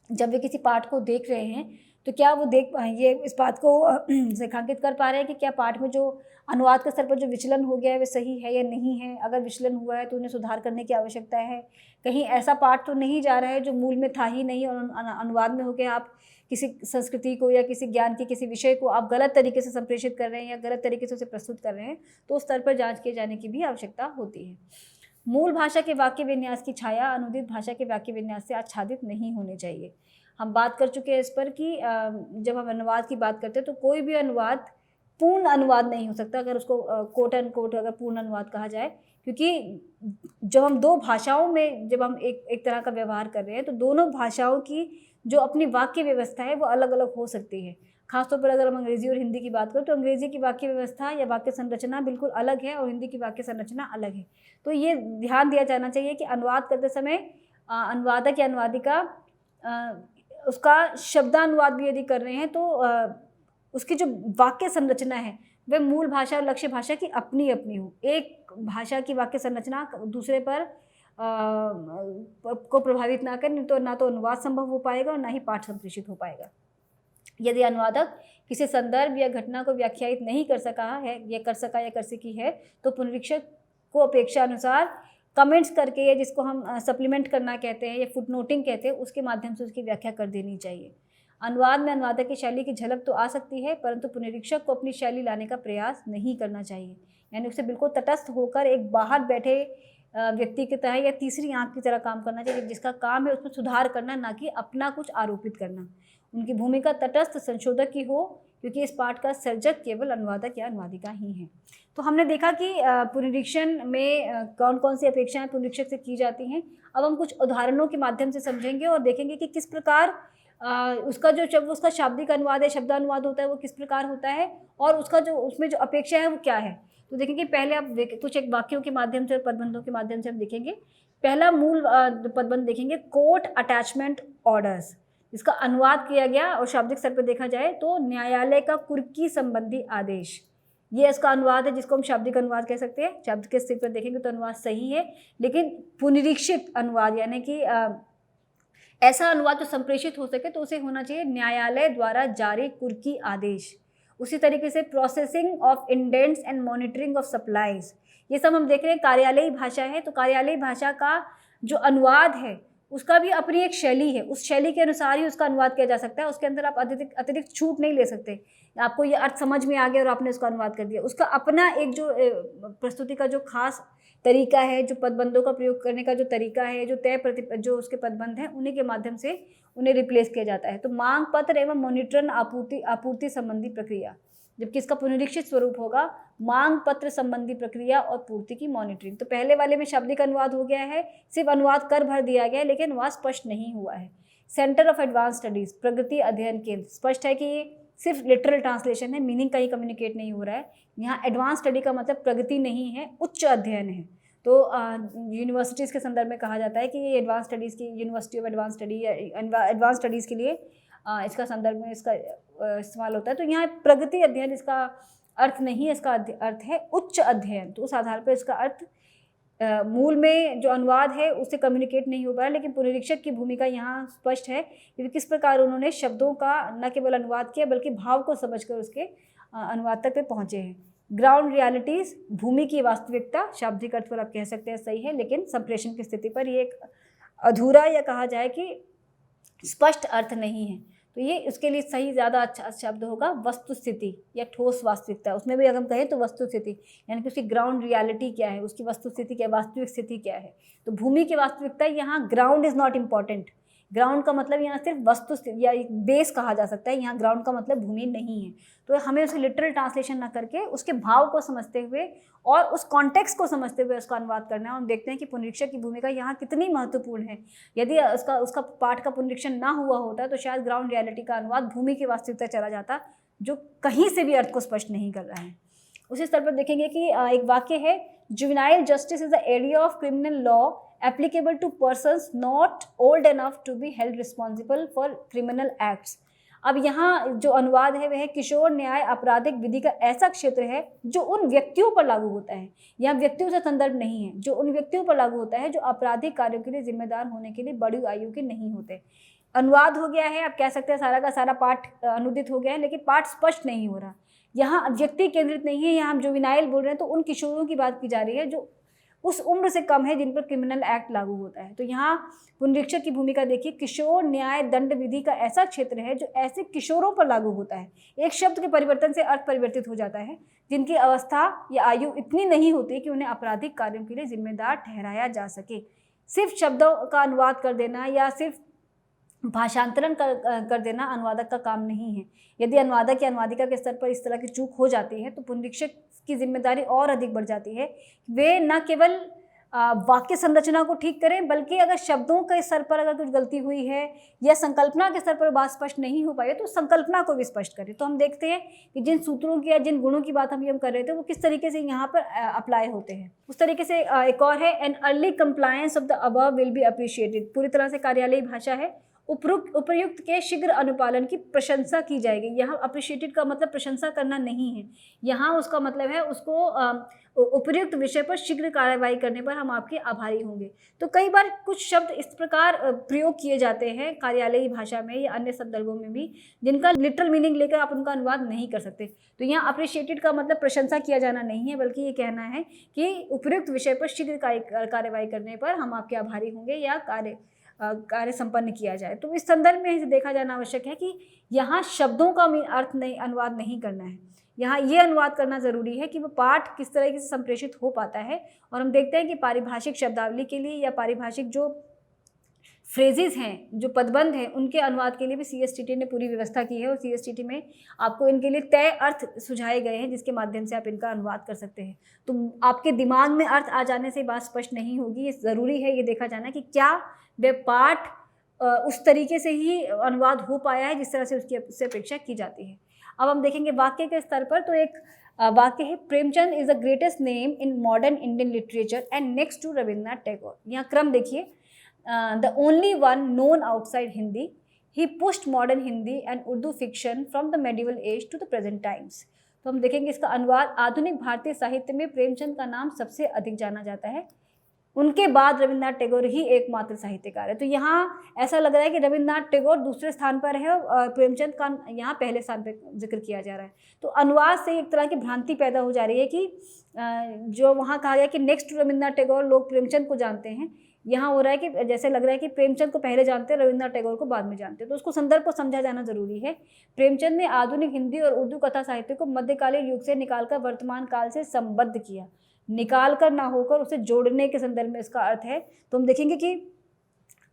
जब वे किसी पाठ को देख रहे हैं तो क्या वो ये इस बात को रेखांकित कर पा रहे हैं कि क्या पाठ में जो अनुवाद के स्तर पर जो विचलन हो गया है वे सही है या नहीं है। अगर विचलन हुआ है तो उन्हें सुधार करने की आवश्यकता है। कहीं ऐसा पाठ तो नहीं जा रहा है जो मूल में था ही नहीं और अनुवाद में हो गया, आप किसी संस्कृति को या किसी ज्ञान के किसी विषय को आप गलत तरीके से संप्रेषित कर रहे हैं या गलत तरीके से उसे प्रस्तुत कर रहे हैं, तो उस स्तर पर जाँच किए जाने की भी आवश्यकता होती है। मूल भाषा के वाक्य विन्यास की छाया अनुदित भाषा के वाक्य विन्यास से आच्छादित नहीं होने चाहिए। हम बात कर चुके हैं इस पर कि जब हम अनुवाद की बात करते हैं तो कोई भी अनुवाद पूर्ण अनुवाद नहीं हो सकता अगर उसको कोट एंड कोट अगर पूर्ण अनुवाद कहा जाए, क्योंकि जब हम दो भाषाओं में जब हम एक तरह का व्यवहार कर रहे हैं तो दोनों भाषाओं की जो अपनी वाक्य व्यवस्था है वो अलग अलग हो सकती है। खासतौर पर अगर हम अंग्रेज़ी और हिंदी की बात करें तो अंग्रेज़ी की वाक्य व्यवस्था या वाक्य संरचना बिल्कुल अलग है और हिंदी की वाक्य संरचना अलग है। तो ये ध्यान दिया जाना चाहिए कि अनुवाद करते समय अनुवादक या अनुवादिका उसका शब्दानुवाद भी यदि कर रहे हैं तो उसकी जो वाक्य संरचना है वह मूल भाषा और लक्ष्य भाषा की अपनी अपनी हो। एक भाषा की वाक्य संरचना दूसरे पर को प्रभावित ना करें, तो ना तो अनुवाद संभव हो पाएगा और ना ही पाठ संप्रेषित हो पाएगा। यदि अनुवादक किसी संदर्भ या घटना को व्याख्यायित नहीं कर सका है या कर सका या कर सकी है तो पुनरीक्षक को अपेक्षा अनुसार कमेंट्स करके या जिसको हम सप्लीमेंट करना कहते हैं या फुटनोटिंग कहते हैं उसके माध्यम से उसकी व्याख्या कर देनी चाहिए। अनुवाद में अनुवादक की शैली की झलक तो आ सकती है परंतु पुनरीक्षक को अपनी शैली लाने का प्रयास नहीं करना चाहिए। यानी उसे बिल्कुल तटस्थ होकर एक बाहर बैठे व्यक्ति की तरह या तीसरी आंख की तरह काम करना चाहिए जिसका काम है उसमें सुधार करना, ना कि अपना कुछ आरोपित करना। उनकी भूमिका तटस्थ संशोधक की हो क्योंकि इस पाठ का सर्जक केवल अनुवादक या अनुवादिका ही है। तो हमने देखा कि पुनरीक्षण में कौन कौन सी अपेक्षाएं पुनरीक्षक से की जाती हैं। अब हम कुछ उदाहरणों के माध्यम से समझेंगे और देखेंगे कि किस प्रकार उसका जो जब उसका शाब्दिक अनुवाद है, शब्दानुवाद होता है वो किस प्रकार होता है और उसका जो उसमें जो अपेक्षा है वो क्या है। तो देखेंगे पहले आप कुछ एक वाक्यों के माध्यम से, पदबंधों के माध्यम से हम देखेंगे। पहला मूल पदबंध देखेंगे कोर्ट अटैचमेंट ऑर्डर्स, इसका अनुवाद किया गया और शाब्दिक स्तर पर देखा जाए तो न्यायालय का कुर्की संबंधी आदेश, ये इसका अनुवाद है जिसको हम शाब्दिक अनुवाद कह सकते हैं। शब्द के स्तर पर देखेंगे तो अनुवाद सही है, लेकिन पुनरीक्षित अनुवाद यानी कि ऐसा अनुवाद जो संप्रेषित हो सके तो उसे होना चाहिए न्यायालय द्वारा जारी कुर्की आदेश। उसी तरीके से processing of indents and monitoring of supplies, ये सब हम देख रहे हैं कार्यालयी भाषा है। तो कार्यालयी भाषा का जो अनुवाद है उसका भी अपनी एक शैली है, उस शैली के अनुसार ही उसका अनुवाद किया जा सकता है। उसके अंदर आप अतिरिक्त छूट नहीं ले सकते। आपको ये अर्थ समझ में आ गया और आपने उसका अनुवाद कर दिया, उसका अपना एक जो प्रस्तुति का जो खास तरीका है, जो पदबंधों का प्रयोग करने का जो तरीका है, जो उसके पदबंध हैं उन्हीं के माध्यम से उन्हें रिप्लेस किया जाता है। तो मांग पत्र एवं मॉनिटरन आपूर्ति संबंधी प्रक्रिया, जबकि इसका पुनरीक्षित स्वरूप होगा मांग पत्र संबंधी प्रक्रिया और पूर्ति की मॉनिटरिंग। तो पहले वाले में शाब्दिक अनुवाद हो गया है, सिर्फ अनुवाद कर भर दिया गया है लेकिन वह स्पष्ट नहीं हुआ है। सेंटर ऑफ एडवांस स्टडीज, प्रगति अध्ययन केंद्र, स्पष्ट है कि ये सिर्फ लिटरल ट्रांसलेशन है, मीनिंग कहीं कम्युनिकेट नहीं हो रहा है। यहाँ एडवांस स्टडी का मतलब प्रगति नहीं है, उच्च अध्ययन है। तो यूनिवर्सिटीज़ के संदर्भ में कहा जाता है कि ये एडवांस स्टडीज़ की यूनिवर्सिटी ऑफ एडवांस स्टडी या एडवांस स्टडीज़ के लिए इसका संदर्भ में इसका इस्तेमाल होता है। तो यहाँ प्रगति अध्ययन इसका अर्थ नहीं है, इसका अर्थ है उच्च अध्ययन। तो उस आधार पर इसका अर्थ मूल में जो अनुवाद है उससे कम्युनिकेट नहीं हो पा रहा, लेकिन पुनरीक्षक की भूमिका यहाँ स्पष्ट है कि किस प्रकार उन्होंने शब्दों का न केवल अनुवाद किया बल्कि भाव को समझकर उसके अनुवाद तक पहुँचे हैं। ग्राउंड रियलिटीज़, भूमि की वास्तविकता, शाब्दिक अर्थ पर आप कह सकते हैं सही है, लेकिन संप्रेषण की स्थिति पर ये एक अधूरा या कहा जाए कि स्पष्ट अर्थ नहीं है। तो ये उसके लिए सही ज़्यादा अच्छा शब्द होगा वस्तु स्थिति या ठोस वास्तविकता। उसमें भी अगर हम कहें तो वस्तु स्थिति, यानी कि उसकी ग्राउंड रियलिटी क्या है, उसकी वस्तु स्थिति क्या है, वास्तविक स्थिति क्या है। तो भूमि की वास्तविकता, यहाँ ground is not important. Ground का मतलब यहाँ सिर्फ वस्तु या एक बेस कहा जा सकता है, यहाँ ग्राउंड का मतलब भूमि नहीं है। तो हमें उसे लिटरल ट्रांसलेशन ना करके उसके भाव को समझते हुए और उस कॉन्टेक्स्ट को समझते हुए उसका अनुवाद करना है। हम देखते हैं कि पुनरीक्षक की भूमिका यहाँ कितनी महत्वपूर्ण है। यदि उसका पाठ का पुनरीक्षण ना हुआ होता तो शायद ग्राउंड रियलिटी का अनुवाद भूमि की वास्तविकता चला जाता, जो कहीं से भी अर्थ को स्पष्ट नहीं कर रहा है। उसी स्तर पर देखेंगे कि एक वाक्य है, juvenile justice is the area of criminal law applicable to persons not old enough to be held responsible for criminal acts. अब यहाँ जो अनुवाद है वह किशोर न्याय आपराधिक विधि का ऐसा क्षेत्र है जो उन व्यक्तियों पर लागू होता है, यहाँ व्यक्तियों से संदर्भ नहीं है, जो उन व्यक्तियों पर लागू होता है जो आपराधिक कार्यों के लिए जिम्मेदार होने के लिए बड़ी आयु के नहीं होते। अनुवाद हो गया है, आप कह सकते हैं सारा का सारा पाठ अनुदित हो गया है, लेकिन पाठ स्पष्ट नहीं हो रहा। यहाँ व्यक्ति केंद्रित नहीं है, यहाँ हम जुवेनाइल बोल रहे हैं तो उन किशोरों की बात की जा रही है जो उस उम्र से कम है जिन पर क्रिमिनल एक्ट लागू होता है। तो यहाँ पुनरीक्षक की भूमिका देखिए, किशोर न्याय दंड विधि का ऐसा क्षेत्र है जो ऐसे किशोरों पर लागू होता है। एक शब्द के परिवर्तन से अर्थ परिवर्तित हो जाता है, जिनकी अवस्था या आयु इतनी नहीं होती कि उन्हें आपराधिक कार्यों के लिए जिम्मेदार ठहराया जा सके। सिर्फ शब्दों का अनुवाद कर देना या सिर्फ भाषांतरण कर देना अनुवादक का काम नहीं है। यदि अनुवादक या अनुवादिका के स्तर पर इस तरह की चूक हो जाती है तो पुनरीक्षक की जिम्मेदारी और अधिक बढ़ जाती है। वे न केवल वाक्य संरचना को ठीक करें, बल्कि अगर शब्दों के स्तर पर अगर कुछ गलती हुई है या संकल्पना के स्तर पर बात स्पष्ट नहीं हो पाई है तो संकल्पना को भी स्पष्ट करें। तो हम देखते हैं कि जिन सूत्रों की या जिन गुणों की बात हम कर रहे थे वो किस तरीके से यहाँ पर अप्लाई होते हैं। उस तरीके से एक और है, an early compliance of the above will be appreciated. पूरी तरह से कार्यालयी भाषा है, उपर्युक्त के शीघ्र अनुपालन की प्रशंसा की जाएगी। यहाँ अप्रिशिएटेड का मतलब प्रशंसा करना नहीं है, यहाँ उसका मतलब है उसको उपर्युक्त विषय पर शीघ्र कार्रवाई करने पर हम आपके आभारी होंगे। तो कई बार कुछ शब्द इस प्रकार प्रयोग किए जाते हैं कार्यालयी भाषा में या अन्य संदर्भों में भी, जिनका लिटरल मीनिंग लेकर आप उनका अनुवाद नहीं कर सकते। तो यहाँ अप्रिशिएटेड का मतलब प्रशंसा किया जाना नहीं है, बल्कि ये कहना है कि उपर्युक्त विषय पर शीघ्र कार्रवाई करने पर हम आपके आभारी होंगे या कार्य संपन्न किया जाए। तो इस संदर्भ में इसे देखा जाना आवश्यक है कि यहाँ शब्दों का अर्थ नहीं, अनुवाद नहीं करना है। यहाँ ये अनुवाद करना ज़रूरी है कि वो पाठ किस तरीके से संप्रेषित हो पाता है। और हम देखते हैं कि पारिभाषिक शब्दावली के लिए या पारिभाषिक जो फ्रेजेस हैं, जो पदबंध हैं, उनके अनुवाद के लिए भी CSTT ने पूरी व्यवस्था की है और CSTT में आपको इनके लिए तय अर्थ सुझाए गए हैं जिसके माध्यम से आप इनका अनुवाद कर सकते हैं। तो आपके दिमाग में अर्थ आ जाने से बात स्पष्ट नहीं होगी। ये ज़रूरी है ये देखा जाना कि क्या वे पाठ उस तरीके से ही अनुवाद हो पाया है जिस तरह से उससे अपेक्षा की जाती है। अब हम देखेंगे वाक्य के स्तर पर, तो एक वाक्य है, Premchand is the greatest name in modern Indian literature and next to Rabindranath Tagore. यहाँ क्रम देखिए, the only one known outside Hindi. He pushed modern Hindi and Urdu fiction from the medieval age to the present times. तो हम देखेंगे इसका अनुवाद, आधुनिक भारतीय साहित्य में प्रेमचंद का नाम सबसे अधिक जाना जाता है, उनके बाद रविन्द्रनाथ टैगोर ही एकमात्र साहित्यकार है। तो यहाँ ऐसा लग रहा है कि रविन्द्रनाथ टैगोर दूसरे स्थान पर है और प्रेमचंद का यहाँ पहले स्थान पर जिक्र किया जा रहा है। तो अनुवाद से एक तरह की भ्रांति पैदा हो जा रही है कि जो वहाँ कहा गया कि नेक्स्ट रविन्द्रनाथ टैगोर, लोग प्रेमचंद को जानते हैं, यहाँ हो रहा है कि जैसे लग रहा है कि प्रेमचंद को पहले जानते हैं, रविन्द्रनाथ टैगोर को बाद में जानते हैं। तो उसको संदर्भ को समझा जाना जरूरी है। प्रेमचंद ने आधुनिक हिंदी और उर्दू कथा साहित्य को मध्यकालीन युग से निकालकर वर्तमान काल से संबद्ध किया, निकाल कर ना होकर उसे जोड़ने के संदर्भ में इसका अर्थ है। तो हम देखेंगे कि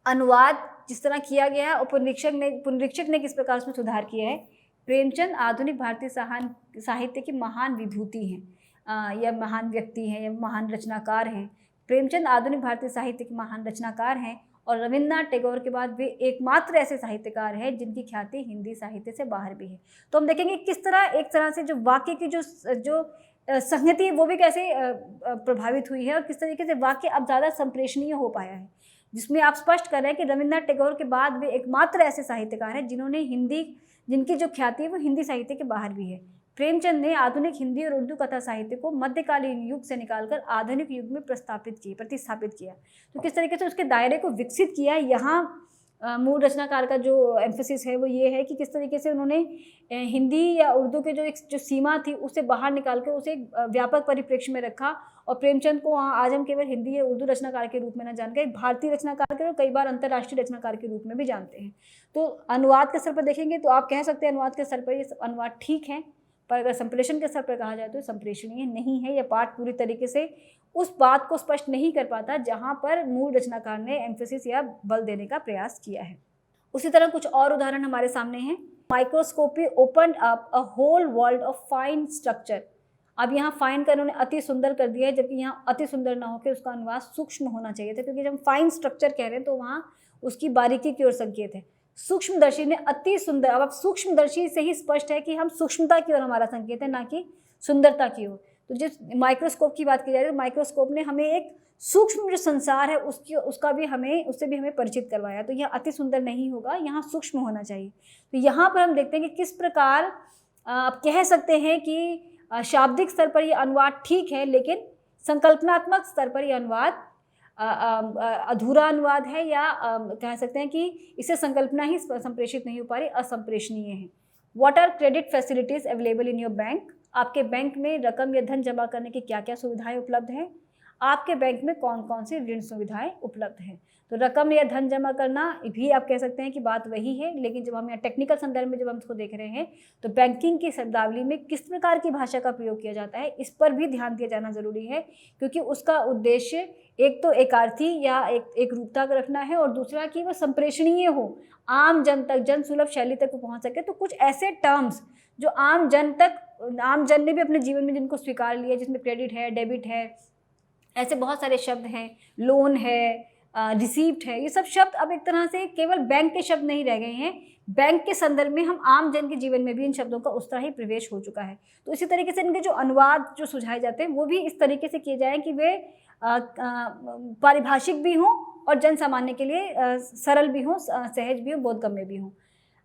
अनुवाद जिस तरह किया गया है और पुनरीक्षक ने किस प्रकार उसमें सुधार किया है। प्रेमचंद आधुनिक भारतीय साहित्य की महान विभूति हैं या महान व्यक्ति हैं या महान रचनाकार हैं। प्रेमचंद आधुनिक भारतीय साहित्य के महान रचनाकार हैं और रविन्द्रनाथ टैगोर के बाद वे एकमात्र ऐसे साहित्यकार हैं जिनकी ख्याति हिंदी साहित्य से बाहर भी है। तो हम देखेंगे किस तरह एक तरह से जो वाक्य की जो संहति है वो भी कैसे प्रभावित हुई है और किस तरीके से वाक्य अब ज़्यादा संप्रेषणीय हो पाया है, जिसमें आप स्पष्ट कर रहे हैं कि रविन्द्रनाथ टैगोर के बाद वे एकमात्र ऐसे साहित्यकार हैं जिन्होंने जिनकी जो ख्याति है वो हिंदी साहित्य के बाहर भी है। प्रेमचंद ने आधुनिक हिंदी और उर्दू कथा साहित्य को मध्यकालीन युग से निकालकर आधुनिक युग में प्रतिस्थापित किया। तो किस तरीके से उसके दायरे को विकसित किया, यहाँ मूल रचनाकार का जो एम्फेसिस है वो ये है कि किस तरीके से उन्होंने हिंदी या उर्दू के जो सीमा थी उससे बाहर निकाल कर उसे एक व्यापक परिप्रेक्ष्य में रखा। और प्रेमचंद को आज हम केवल हिंदी या उर्दू रचनाकार के रूप में न जानकर एक भारतीय रचनाकार के और कई बार अंतर्राष्ट्रीय रचनाकार के रूप में भी जानते हैं। तो अनुवाद के स्तर पर देखेंगे तो आप कह सकते हैं अनुवाद के स्तर पर ये अनुवाद ठीक है, पर अगर संप्रेषण के स्तर पर कहा जाए तो संप्रेषणीय नहीं है। यह पाठ पूरी तरीके से उस बात को स्पष्ट नहीं कर पाता जहाँ पर मूल रचनाकार ने एम्फेसिस या बल देने का प्रयास किया है। उसी तरह कुछ और उदाहरण हमारे सामने हैं। Microscopy opened up a whole world of fine structure. अब यहाँ फाइन का इन्होंने अति सुंदर कर दिया है, जबकि यहाँ अति सुंदर ना होकर उसका अनुवाद सूक्ष्म होना चाहिए था, क्योंकि जब हम फाइन स्ट्रक्चर कह रहे हैं तो वहाँ उसकी बारीकी की ओर संकेत है। सूक्ष्मदर्शी ने अति सुंदर, अब सूक्ष्मदर्शी से ही स्पष्ट है कि हम सूक्ष्मता की ओर हमारा संकेत है, ना कि सुंदरता की ओर। तो जिस माइक्रोस्कोप की बात की जाए तो माइक्रोस्कोप ने हमें एक सूक्ष्म जो संसार है उससे भी हमें परिचित करवाया। तो यह अति सुंदर नहीं होगा, यहाँ सूक्ष्म होना चाहिए। तो यहाँ पर हम देखते हैं कि किस प्रकार आप कह सकते हैं कि शाब्दिक स्तर पर यह अनुवाद ठीक है, लेकिन संकल्पनात्मक स्तर पर यह अनुवाद अधूरा अनुवाद है, या कह सकते हैं कि इसे संकल्पना ही संप्रेषित नहीं हो पा रही, असंप्रेषणीय है। What are credit facilities available in your bank. आपके बैंक में रकम या धन जमा करने की क्या क्या सुविधाएं उपलब्ध हैं, आपके बैंक में कौन कौन सी ऋण सुविधाएं उपलब्ध हैं। तो रकम या धन जमा करना भी आप कह सकते हैं कि बात वही है, लेकिन जब हम यहाँ टेक्निकल संदर्भ में जब हम इसको देख रहे हैं तो बैंकिंग की शब्दावली में किस प्रकार की भाषा का प्रयोग किया जाता है इस पर भी ध्यान दिया जाना जरूरी है, क्योंकि उसका उद्देश्य एक तो एकार्थी या एक रूपता रखना है, और दूसरा कि वह संप्रेषणीय हो, आम जन तक, जन सुलभ शैली तक पहुँच सके। तो कुछ ऐसे टर्म्स जो आम जन ने भी अपने जीवन में जिनको स्वीकार लिया, जिसमें क्रेडिट है, डेबिट है, ऐसे बहुत सारे शब्द हैं, लोन है, रिसीप्ट है, ये सब शब्द अब एक तरह से केवल बैंक के शब्द नहीं रह गए हैं। बैंक के संदर्भ में हम आम जन के जीवन में भी इन शब्दों का उस तरह ही प्रवेश हो चुका है। तो इसी तरीके से इनके जो अनुवाद जो सुझाए जाते हैं वो भी इस तरीके से किए जाएं कि वे पारिभाषिक भी हों और जन सामान्य के लिए सरल भी हों, सहज भी हों, बोधगम्य भी हों।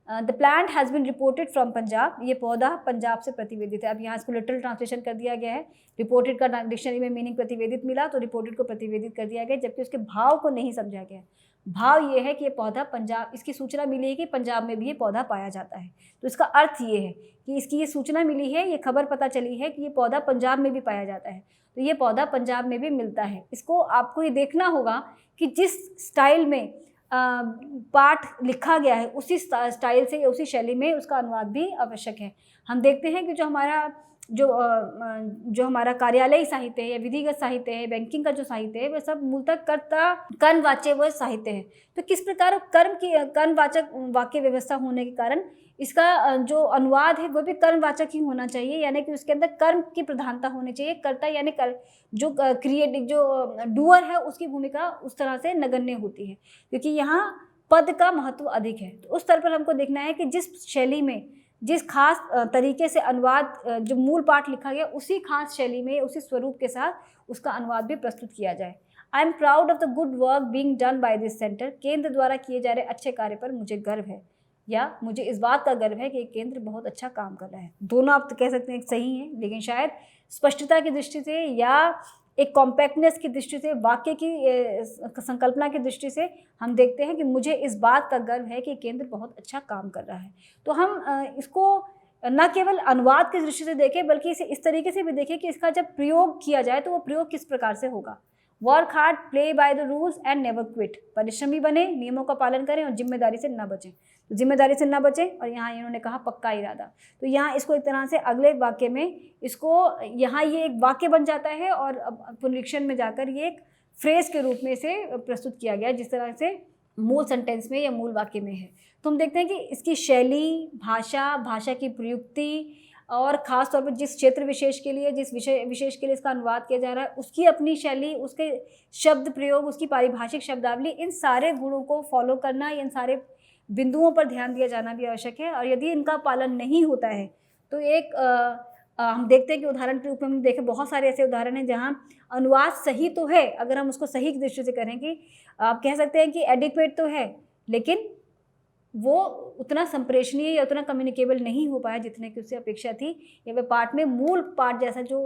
The plant has been reported from Punjab. ये पौधा पंजाब से प्रतिवेदित है। अब यहाँ इसको लिटरल ट्रांसलेशन कर दिया गया है। रिपोर्टेड का डिक्शनरी में मीनिंग प्रतिवेदित मिला, तो रिपोर्टेड को प्रतिवेदित कर दिया गया, जबकि उसके भाव को नहीं समझा गया। भाव ये है कि ये पौधा पंजाब, इसकी सूचना मिली है कि पंजाब में भी ये पौधा पाया जाता है। तो इसका अर्थ ये है कि इसकी ये सूचना मिली है, ये खबर पता चली है कि ये पौधा पंजाब में भी पाया जाता है, तो ये पौधा पंजाब में भी मिलता है। इसको आपको ये देखना होगा कि जिस स्टाइल में पाठ लिखा गया है उसी स्टाइल से या उसी शैली में उसका अनुवाद भी आवश्यक है। हम देखते हैं कि जो हमारा कार्यालयी साहित्य है या विधिगत साहित्य है, बैंकिंग का जो साहित्य है, वह सब मूलतः कर्मवाच्य व साहित्य है। तो किस प्रकार कर्मवाचक वाक्य व्यवस्था होने के कारण इसका जो अनुवाद है वह भी कर्मवाचक ही होना चाहिए, यानी कि उसके अंदर कर्म की प्रधानता होनी चाहिए। कर्ता यानी जो डूअर है उसकी भूमिका उस तरह से नगण्य होती है, क्योंकि यहाँ पद का महत्व अधिक है। तो उस स्तर पर हमको देखना है कि जिस शैली में, जिस खास तरीके से अनुवाद जो मूल पाठ लिखा गया उसी खास शैली में, उसी स्वरूप के साथ उसका अनुवाद भी प्रस्तुत किया जाए। I am proud of the good work being done by this centre. केंद्र द्वारा किए जा रहे अच्छे कार्य पर मुझे गर्व है, या मुझे इस बात का गर्व है कि केंद्र बहुत अच्छा काम कर रहा है। दोनों आप तो कह सकते हैं सही हैं, लेकिन शायद स्पष्टता की दृष्टि से या एक कॉम्पैक्टनेस की दृष्टि से, वाक्य की संकल्पना की दृष्टि से हम देखते हैं कि मुझे इस बात का गर्व है कि केंद्र बहुत अच्छा काम कर रहा है। तो हम इसको न केवल अनुवाद की दृष्टि से देखें, बल्कि इसे इस तरीके से भी देखें कि इसका जब प्रयोग किया जाए तो वो प्रयोग किस प्रकार से होगा। Work hard, play by the rules and never quit. परिश्रमी बने, नियमों का पालन करें और जिम्मेदारी से न बचें। तो जिम्मेदारी से न बचें, और यहाँ इन्होंने कहा पक्का इरादा। तो यहाँ इसको एक तरह से अगले वाक्य में इसको, यहाँ ये एक वाक्य बन जाता है और पुनरीक्षण में जाकर ये एक फ्रेज के रूप में इसे प्रस्तुत किया गया, जिस तरह से मूल सेंटेंस में या मूल वाक्य में है। तो हम देखते हैं कि इसकी शैली, भाषा की प्रयुक्ति, और ख़ास तौर पर जिस क्षेत्र विशेष के लिए, जिस विषय विशेष के लिए इसका अनुवाद किया जा रहा है, उसकी अपनी शैली, उसके शब्द प्रयोग, उसकी पारिभाषिक शब्दावली, इन सारे गुणों को फॉलो करना, इन सारे बिंदुओं पर ध्यान दिया जाना भी आवश्यक है। और यदि इनका पालन नहीं होता है तो एक हम देखते हैं कि उदाहरण के रूप में हम देखें, बहुत सारे ऐसे उदाहरण हैं जहाँ अनुवाद सही तो है, अगर हम उसको सही दृष्टि से करें कि आप कह सकते हैं कि एडिक्वेट तो है, लेकिन वो उतना संप्रेषणीय या उतना कम्युनिकेबल नहीं हो पाया जितने की उससे अपेक्षा थी, या वह पाठ में मूल पाठ जैसा जो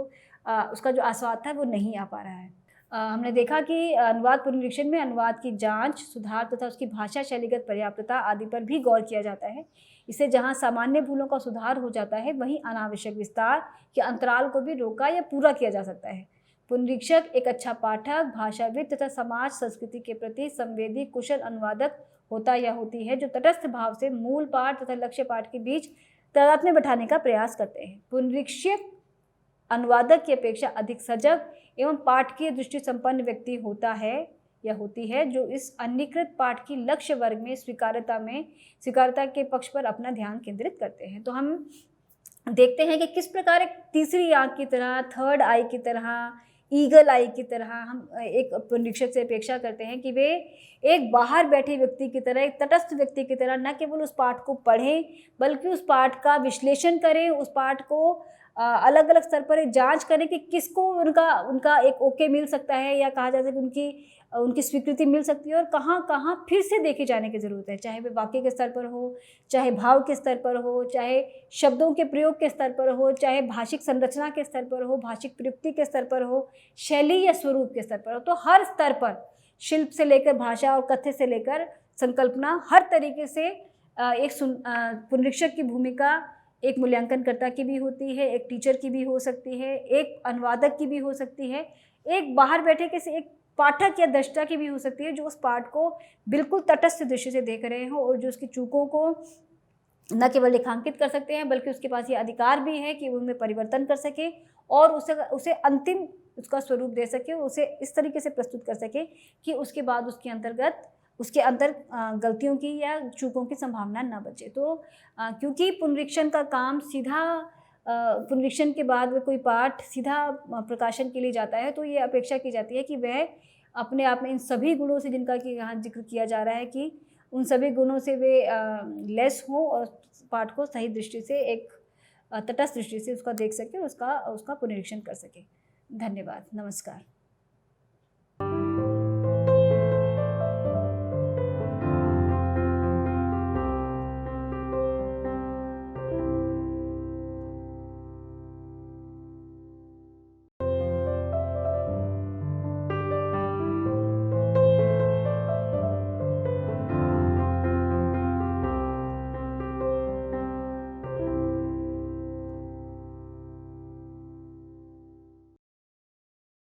उसका जो आस्वाद था वो नहीं आ पा रहा है। हमने देखा कि अनुवाद पुनरीक्षण में अनुवाद की जांच, सुधार तथा उसकी भाषा शैलीगत पर्याप्तता आदि पर भी गौर किया जाता है। इससे जहां सामान्य भूलों का सुधार हो जाता है, वहीं अनावश्यक विस्तार के अंतराल को भी रोका या पूरा किया जा सकता है। पुनरीक्षक एक अच्छा पाठक, भाषाविद तथा समाज संस्कृति के प्रति संवेदी कुशल अनुवादक होता या होती है, जो तटस्थ भाव से मूल पाठ तथा लक्ष्य पाठ के बीच तादात्म्य बैठाने का प्रयास करते हैं। पुनरीक्षक अनुवादक की अपेक्षा अधिक सजग एवं पाठकीय दृष्टि संपन्न व्यक्ति होता है या होती है, जो इस अन्यकृत पाठ की लक्ष्य वर्ग में स्वीकार्यता के पक्ष पर अपना ध्यान केंद्रित करते हैं। तो हम देखते हैं कि किस प्रकार एक तीसरी आंख की तरह, थर्ड आई की तरह, ईगल आई की तरह हम एक पुनरीक्षक से अपेक्षा करते हैं कि वे एक बाहर बैठे व्यक्ति की तरह, एक तटस्थ व्यक्ति की तरह न केवल उस पाठ को पढ़ें, बल्कि उस पाठ का विश्लेषण करें, उस पाठ को अलग अलग स्तर पर एक जांच करें कि किसको उनका एक ओके मिल सकता है, या कहा जाता है कि उनकी स्वीकृति मिल सकती है, और कहाँ कहाँ फिर से देखे जाने की ज़रूरत है, चाहे वे वाक्य के स्तर पर हो, चाहे भाव के स्तर पर हो, चाहे शब्दों के प्रयोग के स्तर पर हो, चाहे भाषिक संरचना के स्तर पर हो, भाषिक प्रयुक्ति के स्तर पर हो, शैली या स्वरूप के स्तर पर हो। तो हर स्तर पर, शिल्प से लेकर भाषा और कथ्य से लेकर संकल्पना, हर तरीके से एक पुनरीक्षक की भूमिका एक मूल्यांकनकर्ता की भी होती है, एक टीचर की भी हो सकती है, एक अनुवादक की भी हो सकती है, एक बाहर बैठे किसी एक पाठक या दृष्टा की भी हो सकती है, जो उस पाठ को बिल्कुल तटस्थ दृष्टि से देख रहे हो और जो उसकी चूकों को न केवल रेखांकित कर सकते हैं, बल्कि उसके पास ये अधिकार भी है कि वो उनमें परिवर्तन कर सके और उसे अंतिम उसका स्वरूप दे सके, उसे इस तरीके से प्रस्तुत कर सके कि उसके बाद उसके अंदर गलतियों की या चूकों की संभावना न बचे। तो क्योंकि पुनरीक्षण का काम सीधा पुनरीक्षण के बाद में कोई पाठ सीधा प्रकाशन के लिए जाता है, तो ये अपेक्षा की जाती है कि वह अपने आप में इन सभी गुणों से, जिनका कि यहाँ जिक्र किया जा रहा है, कि उन सभी गुणों से वे लेस हो और पाठ को सही दृष्टि से, एक तटस्थ दृष्टि से उसका देख सके, उसका पुनरीक्षण कर सके। धन्यवाद, नमस्कार।